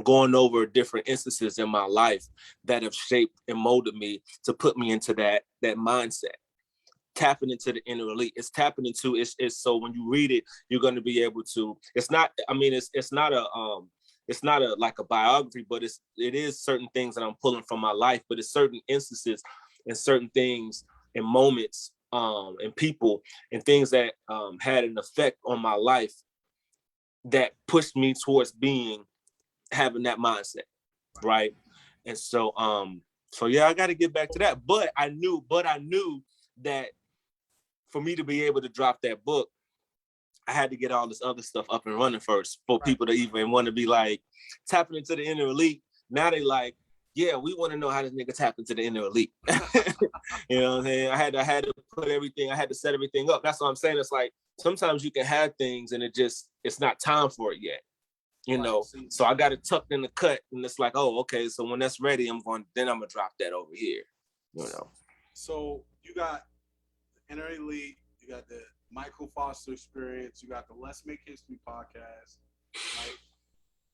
going over different instances in my life that have shaped and molded me to put me into that mindset. Tapping into the inner elite. It's tapping into it's so when you read it, you're going to be able to. It's not. I mean, it's not a like a biography, but it is certain things that I'm pulling from my life. But it's certain instances and certain things and moments and people and things that had an effect on my life that pushed me towards having that mindset, right? And so yeah, I got to get back to that. But I knew that for me to be able to drop that book, I had to get all this other stuff up and running first for people to even want to be like tapping into the inner elite. Now they like, yeah, we want to know how this nigga tap into the inner elite. You know what I'm saying? I had to put everything, I had to set everything up. That's what I'm saying. It's like sometimes you can have things and it's not time for it yet. You know, so I got it tucked in the cut, and it's like, oh, okay. So when that's ready, I'm gonna drop that over here. You know. So you got the Inner Elite, you got the Michael Foster Experience, you got the Let's Make History podcast,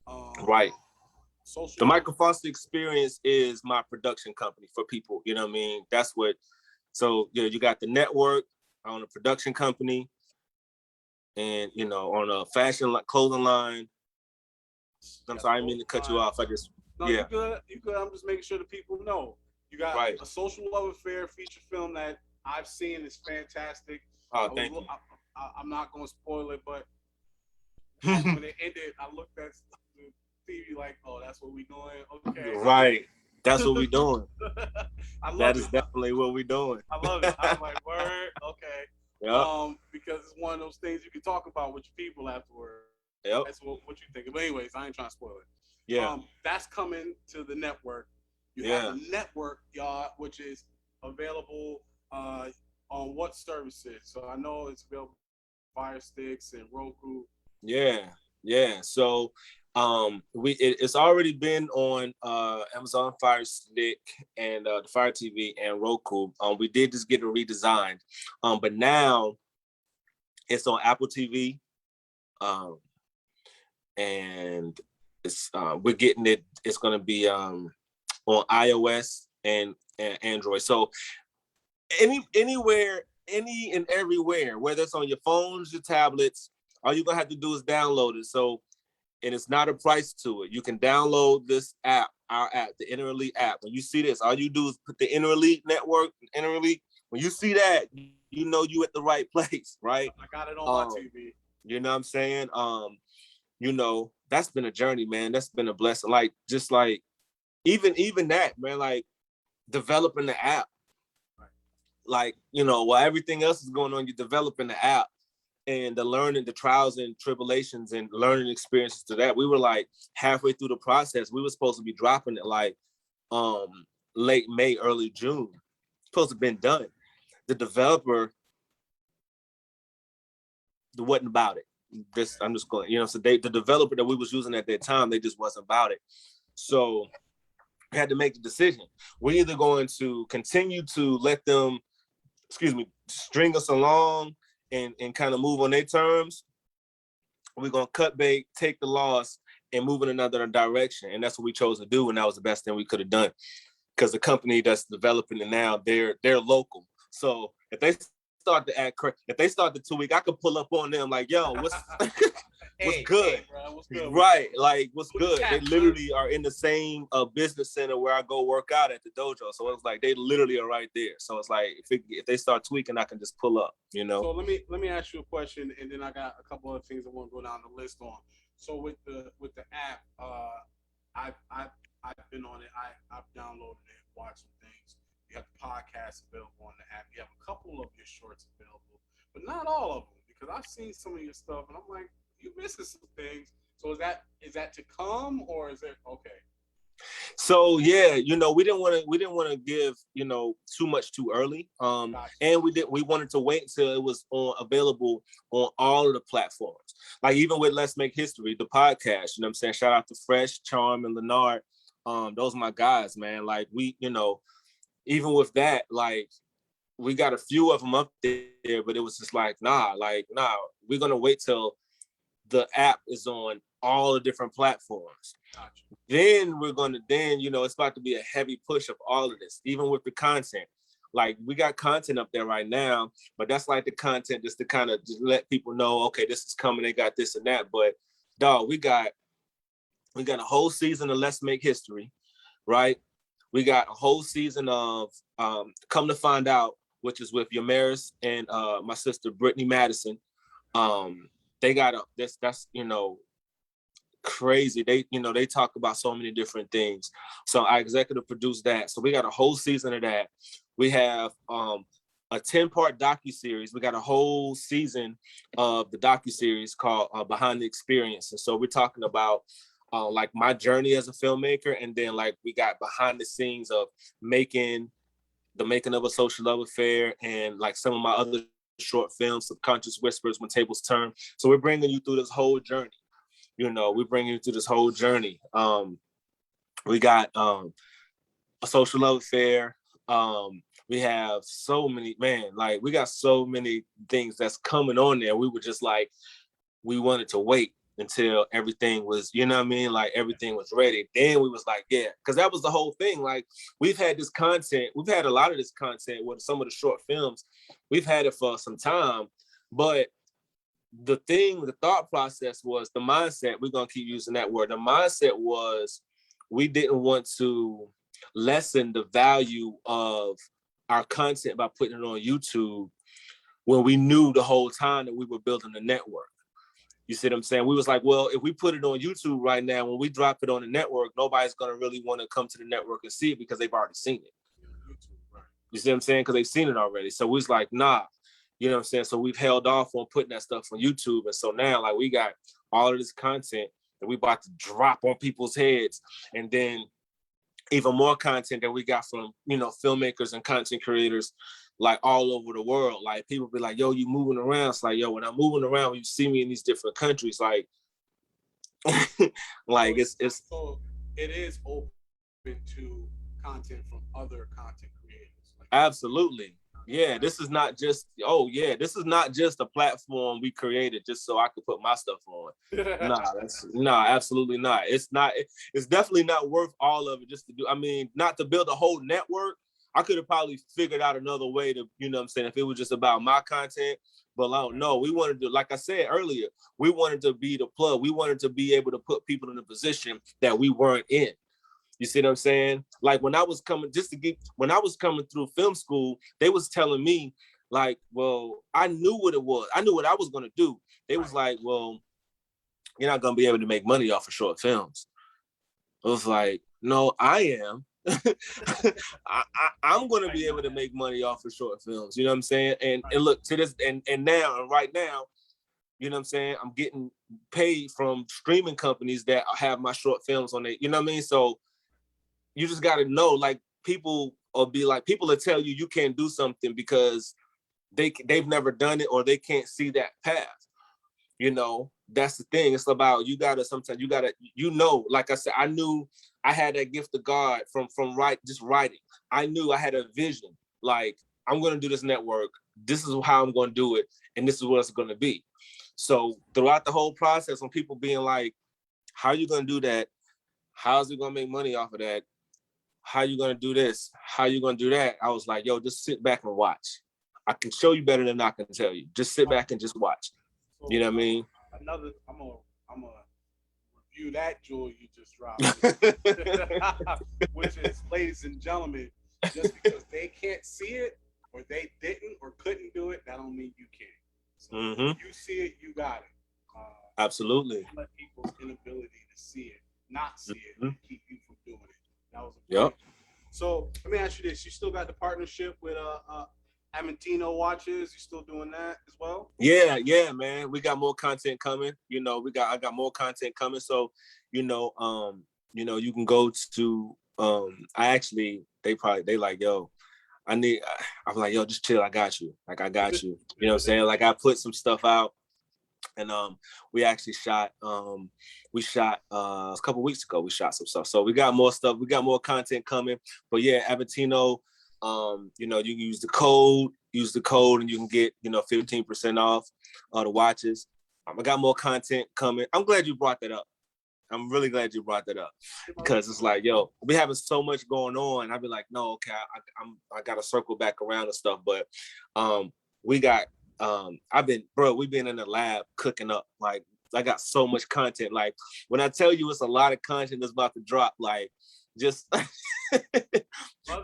right? Right. Social. The Michael Foster Experience is my production company for people. You know what I mean? That's what. So yeah, you got the network on a production company, and you know, on a fashion clothing line. I'm sorry, I didn't mean to cut you off. You good. I'm just making sure the people know. You got a social love affair feature film that I've seen is fantastic. Oh, thank you. I'm not going to spoil it, but when it ended, I looked at the TV like, oh, that's what we doing. Okay. Right. That's what we doing. That is definitely what we doing. I love it. I'm like, word, okay. Yep. Because it's one of those things you can talk about with your people afterward. Yep. That's what you think. But anyways, I ain't trying to spoil it. Yeah. That's coming to the network. You have the network, y'all, which is available on what services? So I know it's available Fire Sticks and Roku. Yeah. So it's already been on Amazon Fire Stick and the Fire TV and Roku. We did just get it redesigned. But now it's on Apple TV. And it's we're getting it. It's going to be on iOS and Android. So anywhere, any and everywhere, whether it's on your phones, your tablets, all you're gonna have to do is download it. So, and it's not a price to it. You can download this app, our app, the Inner Elite app. When you see this, all you do is put the Inner Elite network, Inner Elite. When you see that, you know you at the right place, right? I got it on my TV. You know what I'm saying? You know, that's been a journey, man. That's been a blessing. Like, just like, even that, man, like developing the app. Like, you know, while everything else is going on, you're developing the app and the learning, the trials and tribulations and learning experiences to that. We were like halfway through the process. We were supposed to be dropping it like late May, early June. Supposed to have been done. The developer wasn't about it. I'm just going, you know, so the developer that we was using at that time, they just wasn't about it. So we had to make the decision. We're either going to continue to let them, string us along and kind of move on their terms. We're going to cut bait, take the loss, and move in another direction. And that's what we chose to do. And that was the best thing we could have done. Because the company that's developing it now, they're local. So if they start to act crazy, if they start the 2 week, I could pull up on them like, yo, what's what's good? Hey, bro, what's good? Right, like what's good? They literally are in the same business center where I go work out at the dojo. So it's like they literally are right there. So it's like if they start tweaking, I can just pull up, you know. So let me ask you a question, and then I got a couple of things I want to go down the list on. So with the app, I've been on it. I've downloaded it, watched some things. You have the podcast available on the app. You have a couple of your shorts available, but not all of them, because I've seen some of your stuff, and I'm like, you missing some things. So is that to come, or is it okay? So yeah, you know, we didn't want to give, you know, too much too early. Gotcha. And we wanted to wait until it was available on all of the platforms. Like even with Let's Make History, the podcast, you know what I'm saying? Shout out to Fresh, Charm, and Leonard. Those are my guys, man. Like we, you know, even with that, like we got a few of them up there, but it was just like, nah, we're gonna wait till the app is on all the different platforms. Gotcha. Then it's about to be a heavy push of all of this, even with the content. Like we got content up there right now, but that's like the content just to kind of just let people know, okay, this is coming, they got this and that. But dog, we got a whole season of Let's Make History, right? We got a whole season of Come to Find Out, which is with Yamaris and my sister Brittany Madison. They got that's crazy. They talk about so many different things. So I executive produced that. So we got a whole season of that. We have a 10-part docuseries. We got a whole season of the docuseries called Behind the Experience. And so we're talking about like my journey as a filmmaker, and then like we got behind the scenes of the making of A Social Love Affair, and like some of my other short films, Subconscious Whispers, When Tables Turn. So we're bringing you through this whole journey. We bring you through this whole journey. We got A Social Love Affair. We have so many, we got so many things that's coming on there. We were just like, we wanted to wait until everything was, like everything was ready. Then we was like, yeah, because that was the whole thing. Like we've had a lot of this content with some of the short films. We've had it for some time, but the thought process was, the mindset, we're going to keep using that word. The mindset was, we didn't want to lessen the value of our content by putting it on YouTube when we knew the whole time that we were building a network. You see what I'm saying? We was like, well, if we put it on YouTube right now, when we drop it on the network, nobody's going to really want to come to the network and see it because they've already seen it. You see what I'm saying? Because they've seen it already. So we was like, nah. You know what I'm saying? So we've held off on putting that stuff on YouTube. And so now, like, we got all of this content that we about to drop on people's heads. And then even more content that we got from, filmmakers and content creators, like all over the world. Like people be like, yo, you moving around. It's like, yo, when I'm moving around, when you see me in these different countries, like, like it's so it is open to content from other content creators. Like, absolutely. Yeah, this is not just a platform we created just so I could put my stuff on. Absolutely not. It's definitely not worth all of it just to do. I mean, not to build a whole network. I could have probably figured out another way to, if it was just about my content. But I don't know. We wanted to, like I said earlier, we wanted to be the plug. We wanted to be able to put people in a position that we weren't in. You see what I'm saying? Like when I was coming through film school, they was telling me like, well, I knew what it was. I knew what I was going to do. They was like, well, you're not going to be able to make money off of short films. I was like, no, I am. I'm going to be able to make money off of short films. You know what I'm saying? And look to this and right now, you know what I'm saying? I'm getting paid from streaming companies that have my short films on it. You know what I mean? So you just got to know, like, people will tell you can't do something because they've never done it or they can't see that path. That's the thing. It's about, like I said, I knew I had that gift of God from just writing. I knew I had a vision. Like, I'm going to do this network. This is how I'm going to do it. And this is what it's going to be. So throughout the whole process, when people being like, how are you going to do that? How's it going to make money off of that? How you going to do this? How you going to do that? I was like, yo, just sit back and watch. I can show you better than I can tell you. Just sit back and just watch. so, You know what I mean? I'm gonna review that jewel you just dropped, which is, ladies and gentlemen, just because they can't see it or they didn't or couldn't do it, that don't mean you can't. So if you see it, you got it. Absolutely. Let people's inability to see it, not see it, keep you from doing it. That was a yep. So let me ask you this: you still got the partnership with Amantino Watches? You still doing that as well? Yeah, man. We got more content coming. I got more content coming. So, you can go to they like, yo, I'm like, yo, just chill. I got you. Like, I got you. You know what I'm saying? Like, I put some stuff out. And we actually shot a couple weeks ago. We shot some stuff. So we got more stuff. We got more content coming. But yeah, Avatino, you can use the code and you can get, 15% off the watches. I got more content coming. I'm glad you brought that up. I'm really glad you brought that up because it's like, yo, we having so much going on. I'd be like, no, okay, I got to circle back around and stuff. But we got, we've been in the lab cooking up. Like, I got so much content. Like, when I tell you it's a lot of content that's about to drop, like, just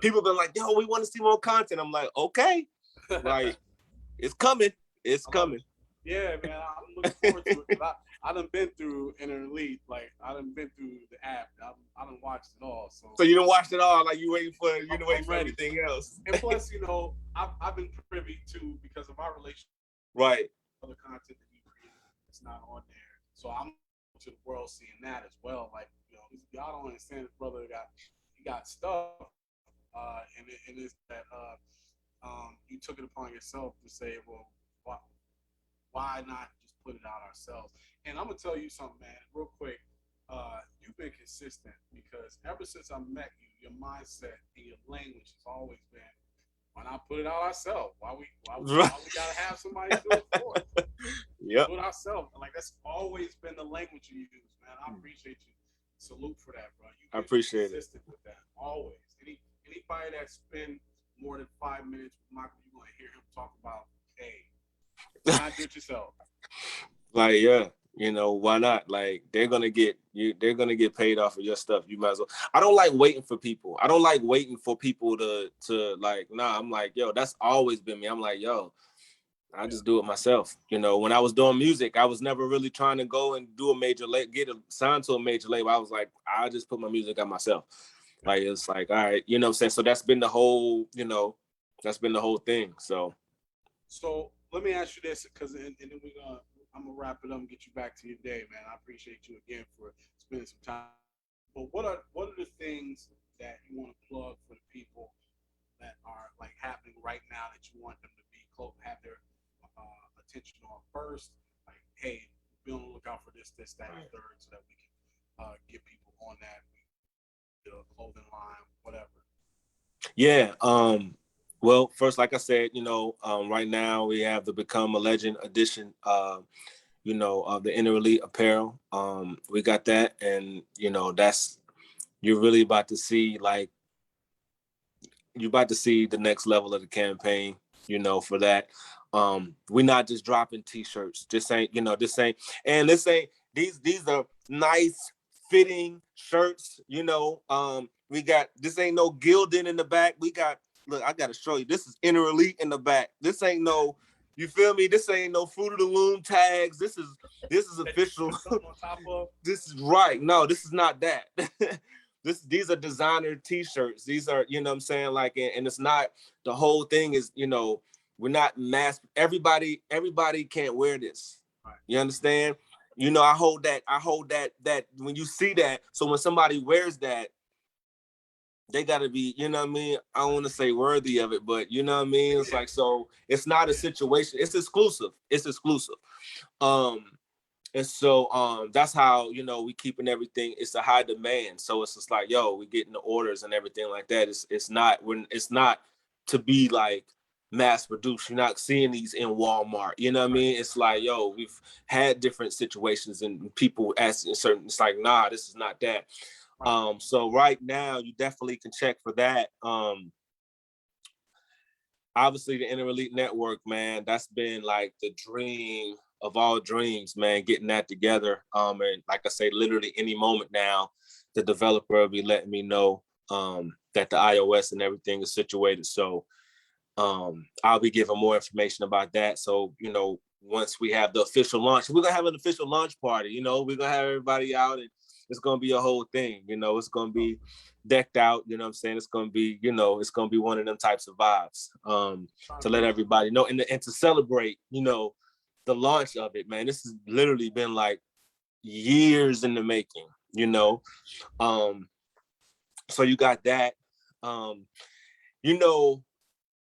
people been like, yo, we want to see more content. I'm like, okay, like, it's coming. It's coming. Yeah, man, I'm looking forward to it. I done been through Elite. Like, I done been through the app. I done watched it all. So you done watched it all. Like, you waiting for everything else. And plus, I've been privy to, because of our relationship, right, other content that he created that's not on there. So I'm to the world seeing that as well. Like, y'all don't understand, this brother got stuff, and it's that you took it upon yourself to say, well, why not just put it out ourselves? And I'm gonna tell you something, man, real quick. You've been consistent, because ever since I met you, your mindset and your language has always been, why not put it out ourselves? Why we gotta have somebody do it for us? Yep. Do it ourselves. Like, that's always been the language you use, man. I appreciate you. Salute for that, bro. I appreciate consistent with that. Always. Anybody that spend more than 5 minutes with Michael, you're gonna hear him talk about, hey, not do it yourself. Like, yeah, why not? Like, they're gonna get paid off of your stuff. You might as well. I don't like waiting for people. I don't like waiting for people to like, nah, I'm like, yo, that's always been me. I'm like, yo, I just do it myself. When I was doing music, I was never really trying to go and do a major label, signed to a major label. I was like, I just put my music out myself. Like, it's like, all right, you know what I'm saying? So that's been the whole, that's been the whole thing. So let me ask you this, because and then I'm gonna wrap it up and get you back to your day, man. I appreciate you again for spending some time. But what are the things that you want to plug for the people that are like happening right now that you want them to be close, have their attention on first? Like, hey, be on the lookout for this, that, and the third, so that we can get people on that, clothing line, whatever. Yeah. Well, first, like I said, right now we have the Become a Legend edition, of the Inner Elite apparel. We got that, and you're really about to see, like, you're about to see the next level of the campaign, for that. We're not just dropping t-shirts. These are nice fitting shirts, we got, this ain't no gilding in the back. Look, I gotta show you, this is Inner Elite in the back. This ain't no, you feel me? This ain't no Fruit of the Loom tags. This is official. On top of. This is right. No, this is not that. These are designer t-shirts. These are, what I'm saying? Like, and it's not, the whole thing is, we're not mass. Everybody can't wear this. Right. You understand? I hold that when you see that. So when somebody wears that, they gotta be, I don't want to say worthy of it, but it's like, so it's not a situation. It's exclusive. And so that's how, we keeping everything. It's a high demand. So it's just like, yo, we getting the orders and everything like that. It's not to be like mass produced. You're not seeing these in Walmart. You know what I mean? It's like, yo, we've had different situations and people asking certain, it's like, nah, this is not that. So right now you definitely can check for that. Obviously the Inner Elite Network, man, that's been like the dream of all dreams, man, getting that together. And like I say, literally any moment now, the developer will be letting me know that the iOS and everything is situated. So I'll be giving more information about that. So, once we have the official launch, we're gonna have an official launch party, we're gonna have everybody out, and it's gonna be a whole thing, it's gonna be decked out, you know what I'm saying? It's gonna be, it's gonna be one of them types of vibes, to let everybody know and to celebrate, the launch of it, man. This has literally been like years in the making, so you got that.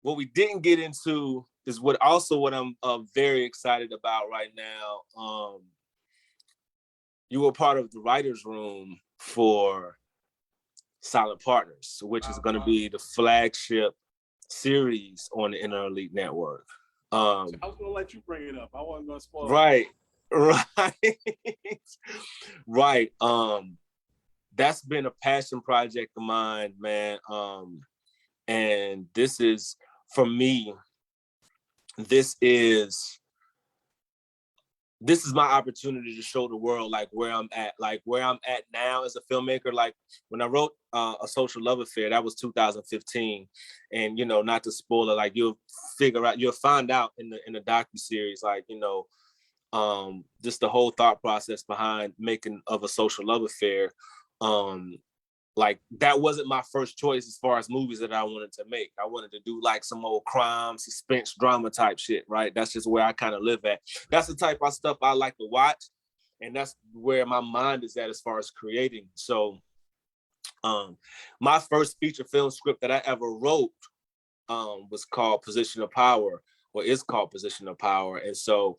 What we didn't get into is what I'm very excited about right now. You were part of the writer's room for Silent Partners, which is going to be the flagship series on the Inner Elite Network. I was going to let you bring it up. I wasn't going to spoil right. it. Right. Right. That's been a passion project of mine, man. And this is, for me, this is my opportunity to show the world like where I'm at now as a filmmaker. Like when I wrote A Social Love Affair, that was 2015, and not to spoil it, like you'll find out in the docuseries, like just the whole thought process behind making of A Social Love Affair. Like that wasn't my first choice as far as movies that I wanted to make. I wanted to do like some old crime, suspense, drama type shit, right? That's just where I kind of live at. That's the type of stuff I like to watch, and that's where my mind is at as far as creating. So my first feature film script that I ever wrote was called Position of Power, or is called Position of Power. And so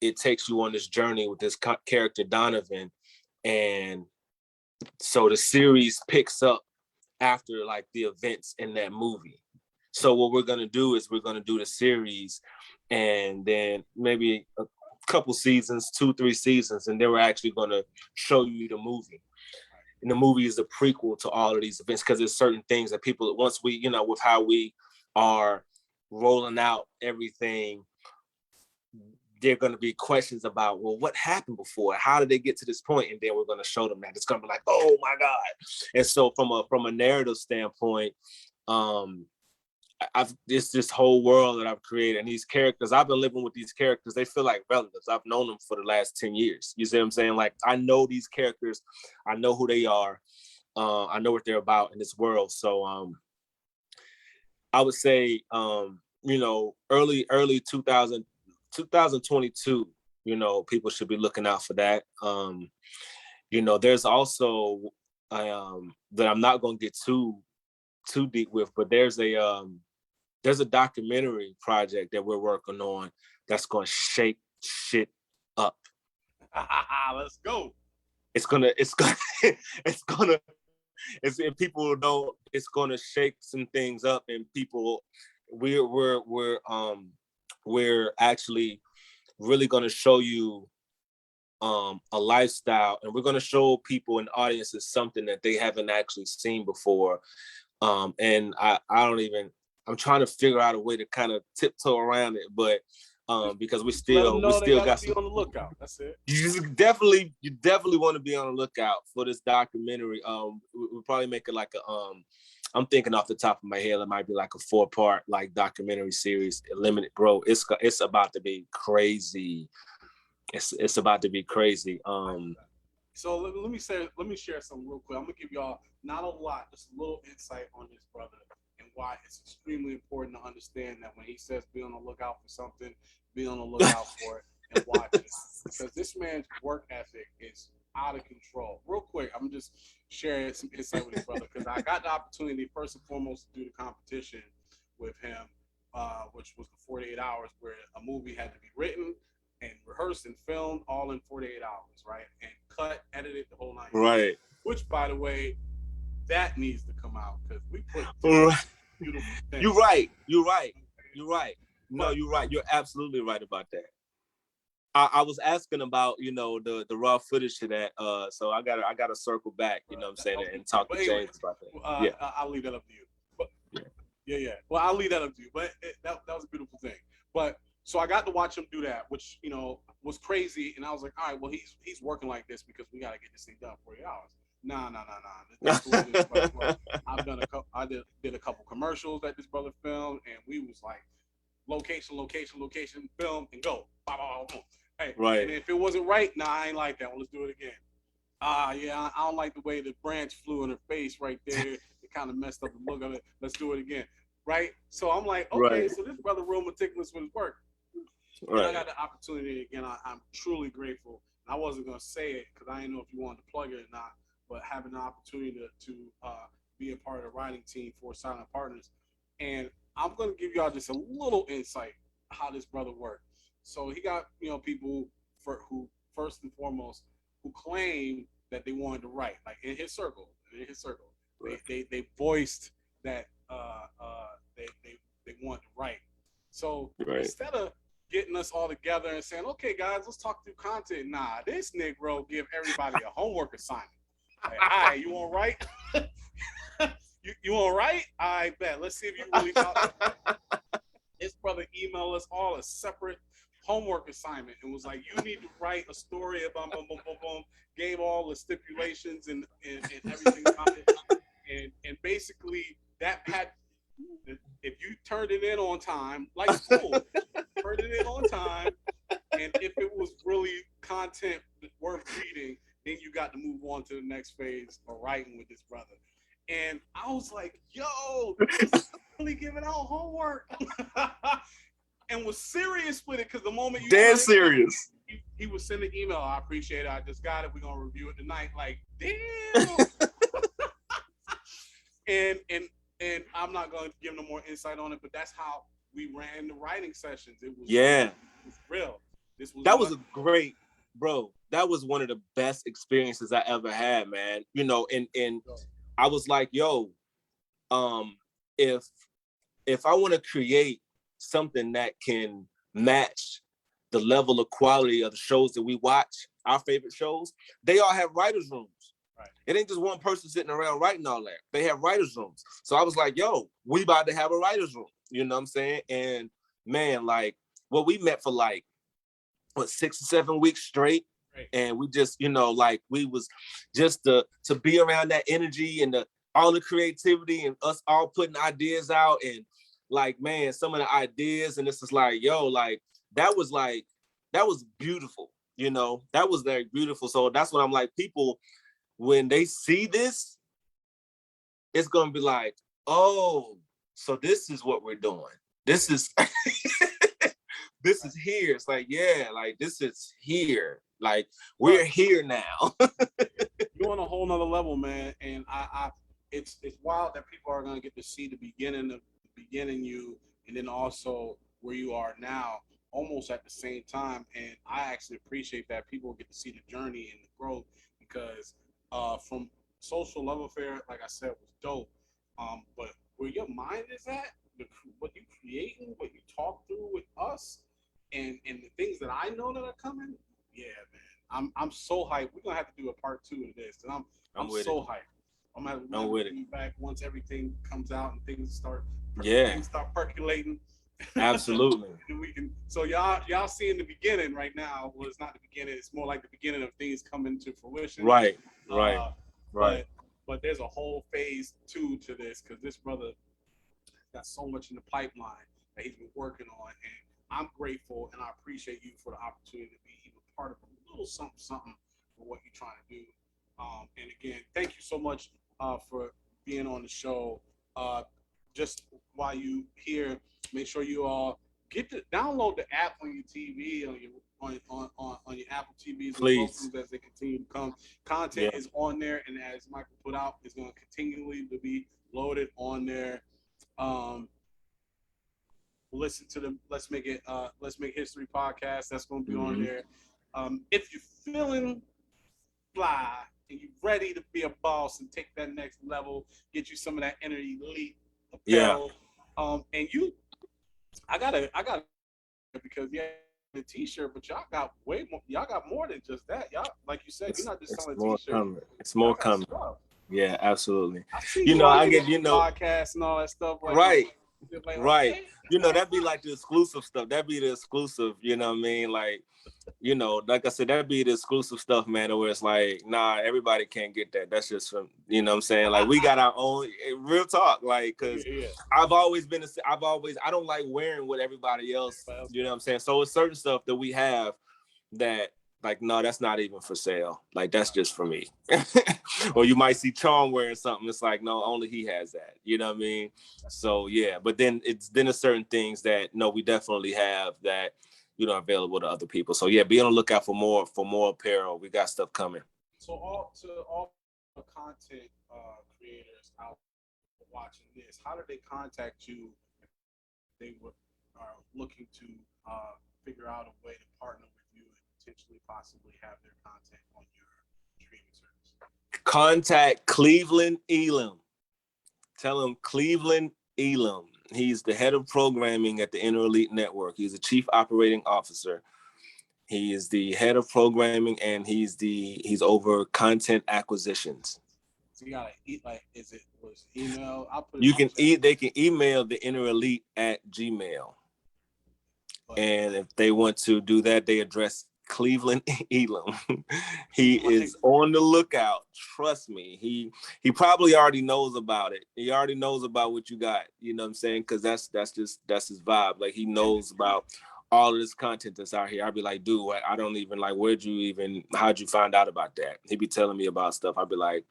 it takes you on this journey with this character, Donovan. And so the series picks up after like the events in that movie. So what we're going to do is we're going to do the series, and then maybe a couple seasons, 2-3 seasons, and then we're actually going to show you the movie. And the movie is a prequel to all of these events, because there's certain things that people, once we, with how we are rolling out everything, there are going to be questions about, well, what happened before? How did they get to this point? And then we're going to show them that. It's going to be like, oh my God. And so from a narrative standpoint, it's this whole world that I've created, and these characters, I've been living with these characters. They feel like relatives. I've known them for the last 10 years. You see what I'm saying? Like, I know these characters. I know who they are. I know what they're about in this world. So I would say, early 2022, people should be looking out for that. There's also that I'm not going to get too deep with, but there's a documentary project that we're working on that's going to shake shit up. Let's go. It's if people don't, it's gonna shake some things up, and people, we're actually really gonna show you a lifestyle, and we're gonna show people and audiences something that they haven't actually seen before. And I'm trying to figure out a way to kind of tiptoe around it, but because we still got to be on the lookout. That's it. You definitely want to be on the lookout for this documentary. We'll probably make it like I'm thinking off the top of my head, it might be like a 4-part like documentary series, limited, bro. It's about to be crazy. It's about to be crazy. So let me share something real quick. I'm gonna give y'all not a lot, just a little insight on this brother and why it's extremely important to understand that when he says be on the lookout for something, be on the lookout for it and watch it, because this man's work ethic is out of control. Real quick, I'm just sharing some insight with his brother, because I got the opportunity first and foremost to do the competition with him, which was the 48 hours, where a movie had to be written and rehearsed and filmed all in 48 hours, right? And cut, edited, the whole 9. Right. Which, by the way, that needs to come out, because we put beautiful things. You're right. No, you're right. You're absolutely right about that. I was asking about, the raw footage to that. So I gotta circle back, you know what I'm saying, and talk to James about that. Yeah. I'll leave that up to you. But yeah. Well, I'll leave that up to you. But that was a beautiful thing. But so I got to watch him do that, which was crazy. And I was like, all right, well, he's working like this because we got to get this thing done 40 hours. Nah. I did a couple commercials that this brother filmed, and we was like, location, film, and go. Hey, right. And if it wasn't right, nah, I ain't like that one. Let's do it again. Yeah, I don't like the way the branch flew in her face right there. It kind of messed up the look of it. Let's do it again. Right? So I'm like, okay, so this brother real meticulous with his work. Right. And I got the opportunity again. I'm truly grateful. I wasn't gonna say it because I didn't know if you wanted to plug it or not, but having the opportunity to be a part of the writing team for Silent Partners, and I'm gonna give y'all just a little insight how this brother worked. So he got people who first and foremost who claim that they wanted to write, like in his circle, right. they voiced that they wanted to write. So right. Instead of getting us all together and saying, okay, guys, let's talk through content. Nah, this Negro give everybody a homework assignment. Like, all right, you all right? you all right? I bet. Let's see if you really thought. His brother emailed us all a separate homework assignment and was like, you need to write a story about boom, boom, boom, boom. Gave all the stipulations and everything about it. And basically that had, if you turned it in on time, like school, turned it in on time, and if it was really content worth reading, then you got to move on to the next phase of writing with this brother. And I was like, yo, this is really giving out homework. And was serious with it, because the moment you dead serious. He would send an email. I appreciate it. I just got it. We're gonna review it tonight. Like, damn. and I'm not gonna give no more insight on it, but that's how we ran the writing sessions. It was it was real. That was a great, bro. That was one of the best experiences I ever had, man. You know, and I was like, yo, if I want to create something that can match the level of quality of the shows that we watch, our favorite shows, they all have writers' rooms. Right. It ain't just one person sitting around writing all that. They have writers' rooms. So I was like, yo, we about to have a writers' room. You know what I'm saying? And man, like, well, we met for like, 6 or 7 weeks straight. Right. And we just, you know, like, we was just to be around that energy and all the creativity and us all putting ideas out. And like, man, some of the ideas, and this is like, yo, like, that was beautiful, you know, that was very beautiful. So that's what I'm like, people, when they see this, it's going to be like, oh, so this is what we're doing. This is, this is here. It's like, yeah, like, this is here. Like, we're here now. You're on a whole nother level, man. And it's wild that people are going to get to see the beginning you, and then also where you are now, almost at the same time. And I actually appreciate that people get to see the journey and the growth, because from Social Love Affair, like I said, was dope. But where your mind is at, what you creating, what you talk through with us, and the things that I know that are coming, yeah, man. I'm so hyped. We're gonna have to do a part 2 of this, and I'm so hyped. I'm gonna have to be back once everything comes out and things start percolating. Absolutely. And we can. So y'all seeing the beginning right now. Well, it's not the beginning. It's more like the beginning of things coming to fruition. Right. But there's a whole phase 2 to this, because this brother got so much in the pipeline that he's been working on, and I'm grateful and I appreciate you for the opportunity to be even part of a little something for what you're trying to do. And again, thank you so much for being on the show. Just while you here, make sure you all download the app on your TV, on your Apple TVs, please, as they continue to come. Content is on there, and as Michael put out, is going to continually to be loaded on there. Listen to the Let's Make History podcast. That's going to be on there. If you're feeling fly and you're ready to be a boss and take that next level, get you some of that energy elite apparel. And I got because the t-shirt, but y'all got way more. Y'all got more than just that. Y'all, like you said, you're not just selling t-shirts. It's more coming. Yeah, absolutely. I get podcasts and all that stuff. Like, right. Right. You know, that'd be like the exclusive stuff. That'd be the exclusive, you know what I mean? Like, you know, like I said, that'd be the exclusive stuff, man, where it's like, nah, everybody can't get that. That's just from, you know what I'm saying? Like, we got our own real talk, like, because I don't like wearing what everybody else, you know what I'm saying? So it's certain stuff that we have that, like, no, that's not even for sale. Like, that's just for me. Or you might see Charm wearing something. It's like, no, only he has that. You know what I mean? So, yeah. But then there's certain things that, no, we definitely have that, you know, available to other people. So, yeah, be on the lookout for more apparel. We got stuff coming. So, all the content creators out watching this, how do they contact you if they are looking to figure out a way to partner with you and potentially possibly have their content on your streaming service? Contact Cleveland Elam. Tell them Cleveland Elam. He's the head of programming at the Inner Elite Network. He's the chief operating officer. He is the head of programming, and he's over content acquisitions. So you gotta eat, like, was email? I'll put it You can they can email the Inner Elite at Gmail. And if they want to do that, they address Cleveland Elam. He is on the lookout. Trust me. He probably already knows about it. He already knows about what you got. You know what I'm saying? Because that's his vibe. Like, he knows about all of this content that's out here. I'd be like, dude, I don't even, like, how'd you find out about that? He'd be telling me about stuff. I'd be like,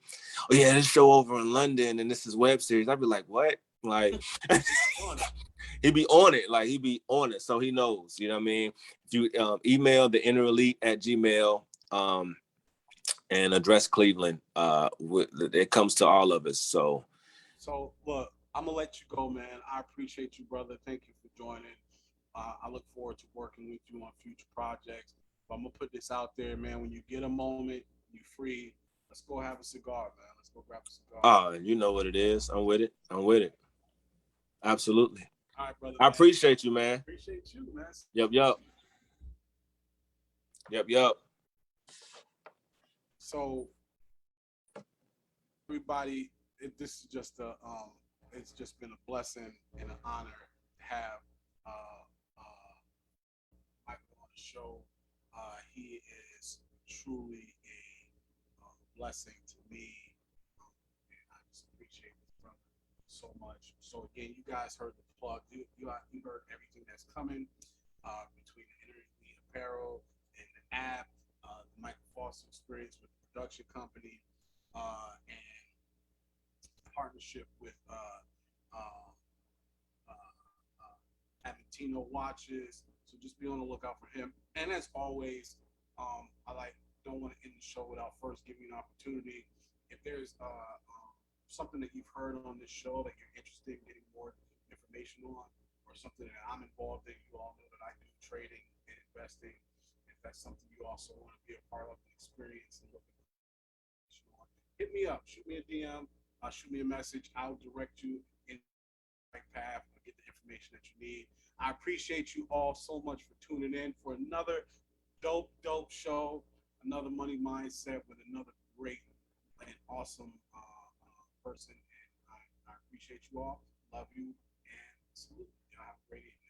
oh yeah, this show over in London and this is web series. I'd be like, what? Like, he'd be on it. Like, he'd be on it. So he knows, you know what I mean? If you email the Inner Elite at Gmail and address Cleveland, it comes to all of us. So look, I'm gonna let you go, man. I appreciate you, brother. Thank you for joining. I look forward to working with you on future projects. But I'm gonna put this out there, man. When you get a moment, you free, let's go have a cigar, man. Let's go grab a cigar. You know what it is. I'm with it. Absolutely. All right, brother. I appreciate you, man. Appreciate you, man. Yep. So, everybody, this is just it's just been a blessing and an honor to have Michael on the show. He is truly a blessing to me, and I just appreciate this brother so much. So again, you guys heard the plug. You heard everything that's coming between the Inner Elite Apparel and the app, the Michael Foster experience with the production company, and partnership with Aventino watches. So just be on the lookout for him. And as always, don't want to end the show without first giving you an opportunity. If there's something that you've heard on this show that you're interested in getting more information on, or something that I'm involved in, you all know that I do trading and investing. If that's something you also want to be a part of and experience and look at, hit me up, shoot me a DM, shoot me a message. I'll direct you in the right path and get the information that you need. I appreciate you all so much for tuning in for another dope show, another Money Mindset with another great and awesome person. And I appreciate you all. Love you and salute. Y'all have a great evening.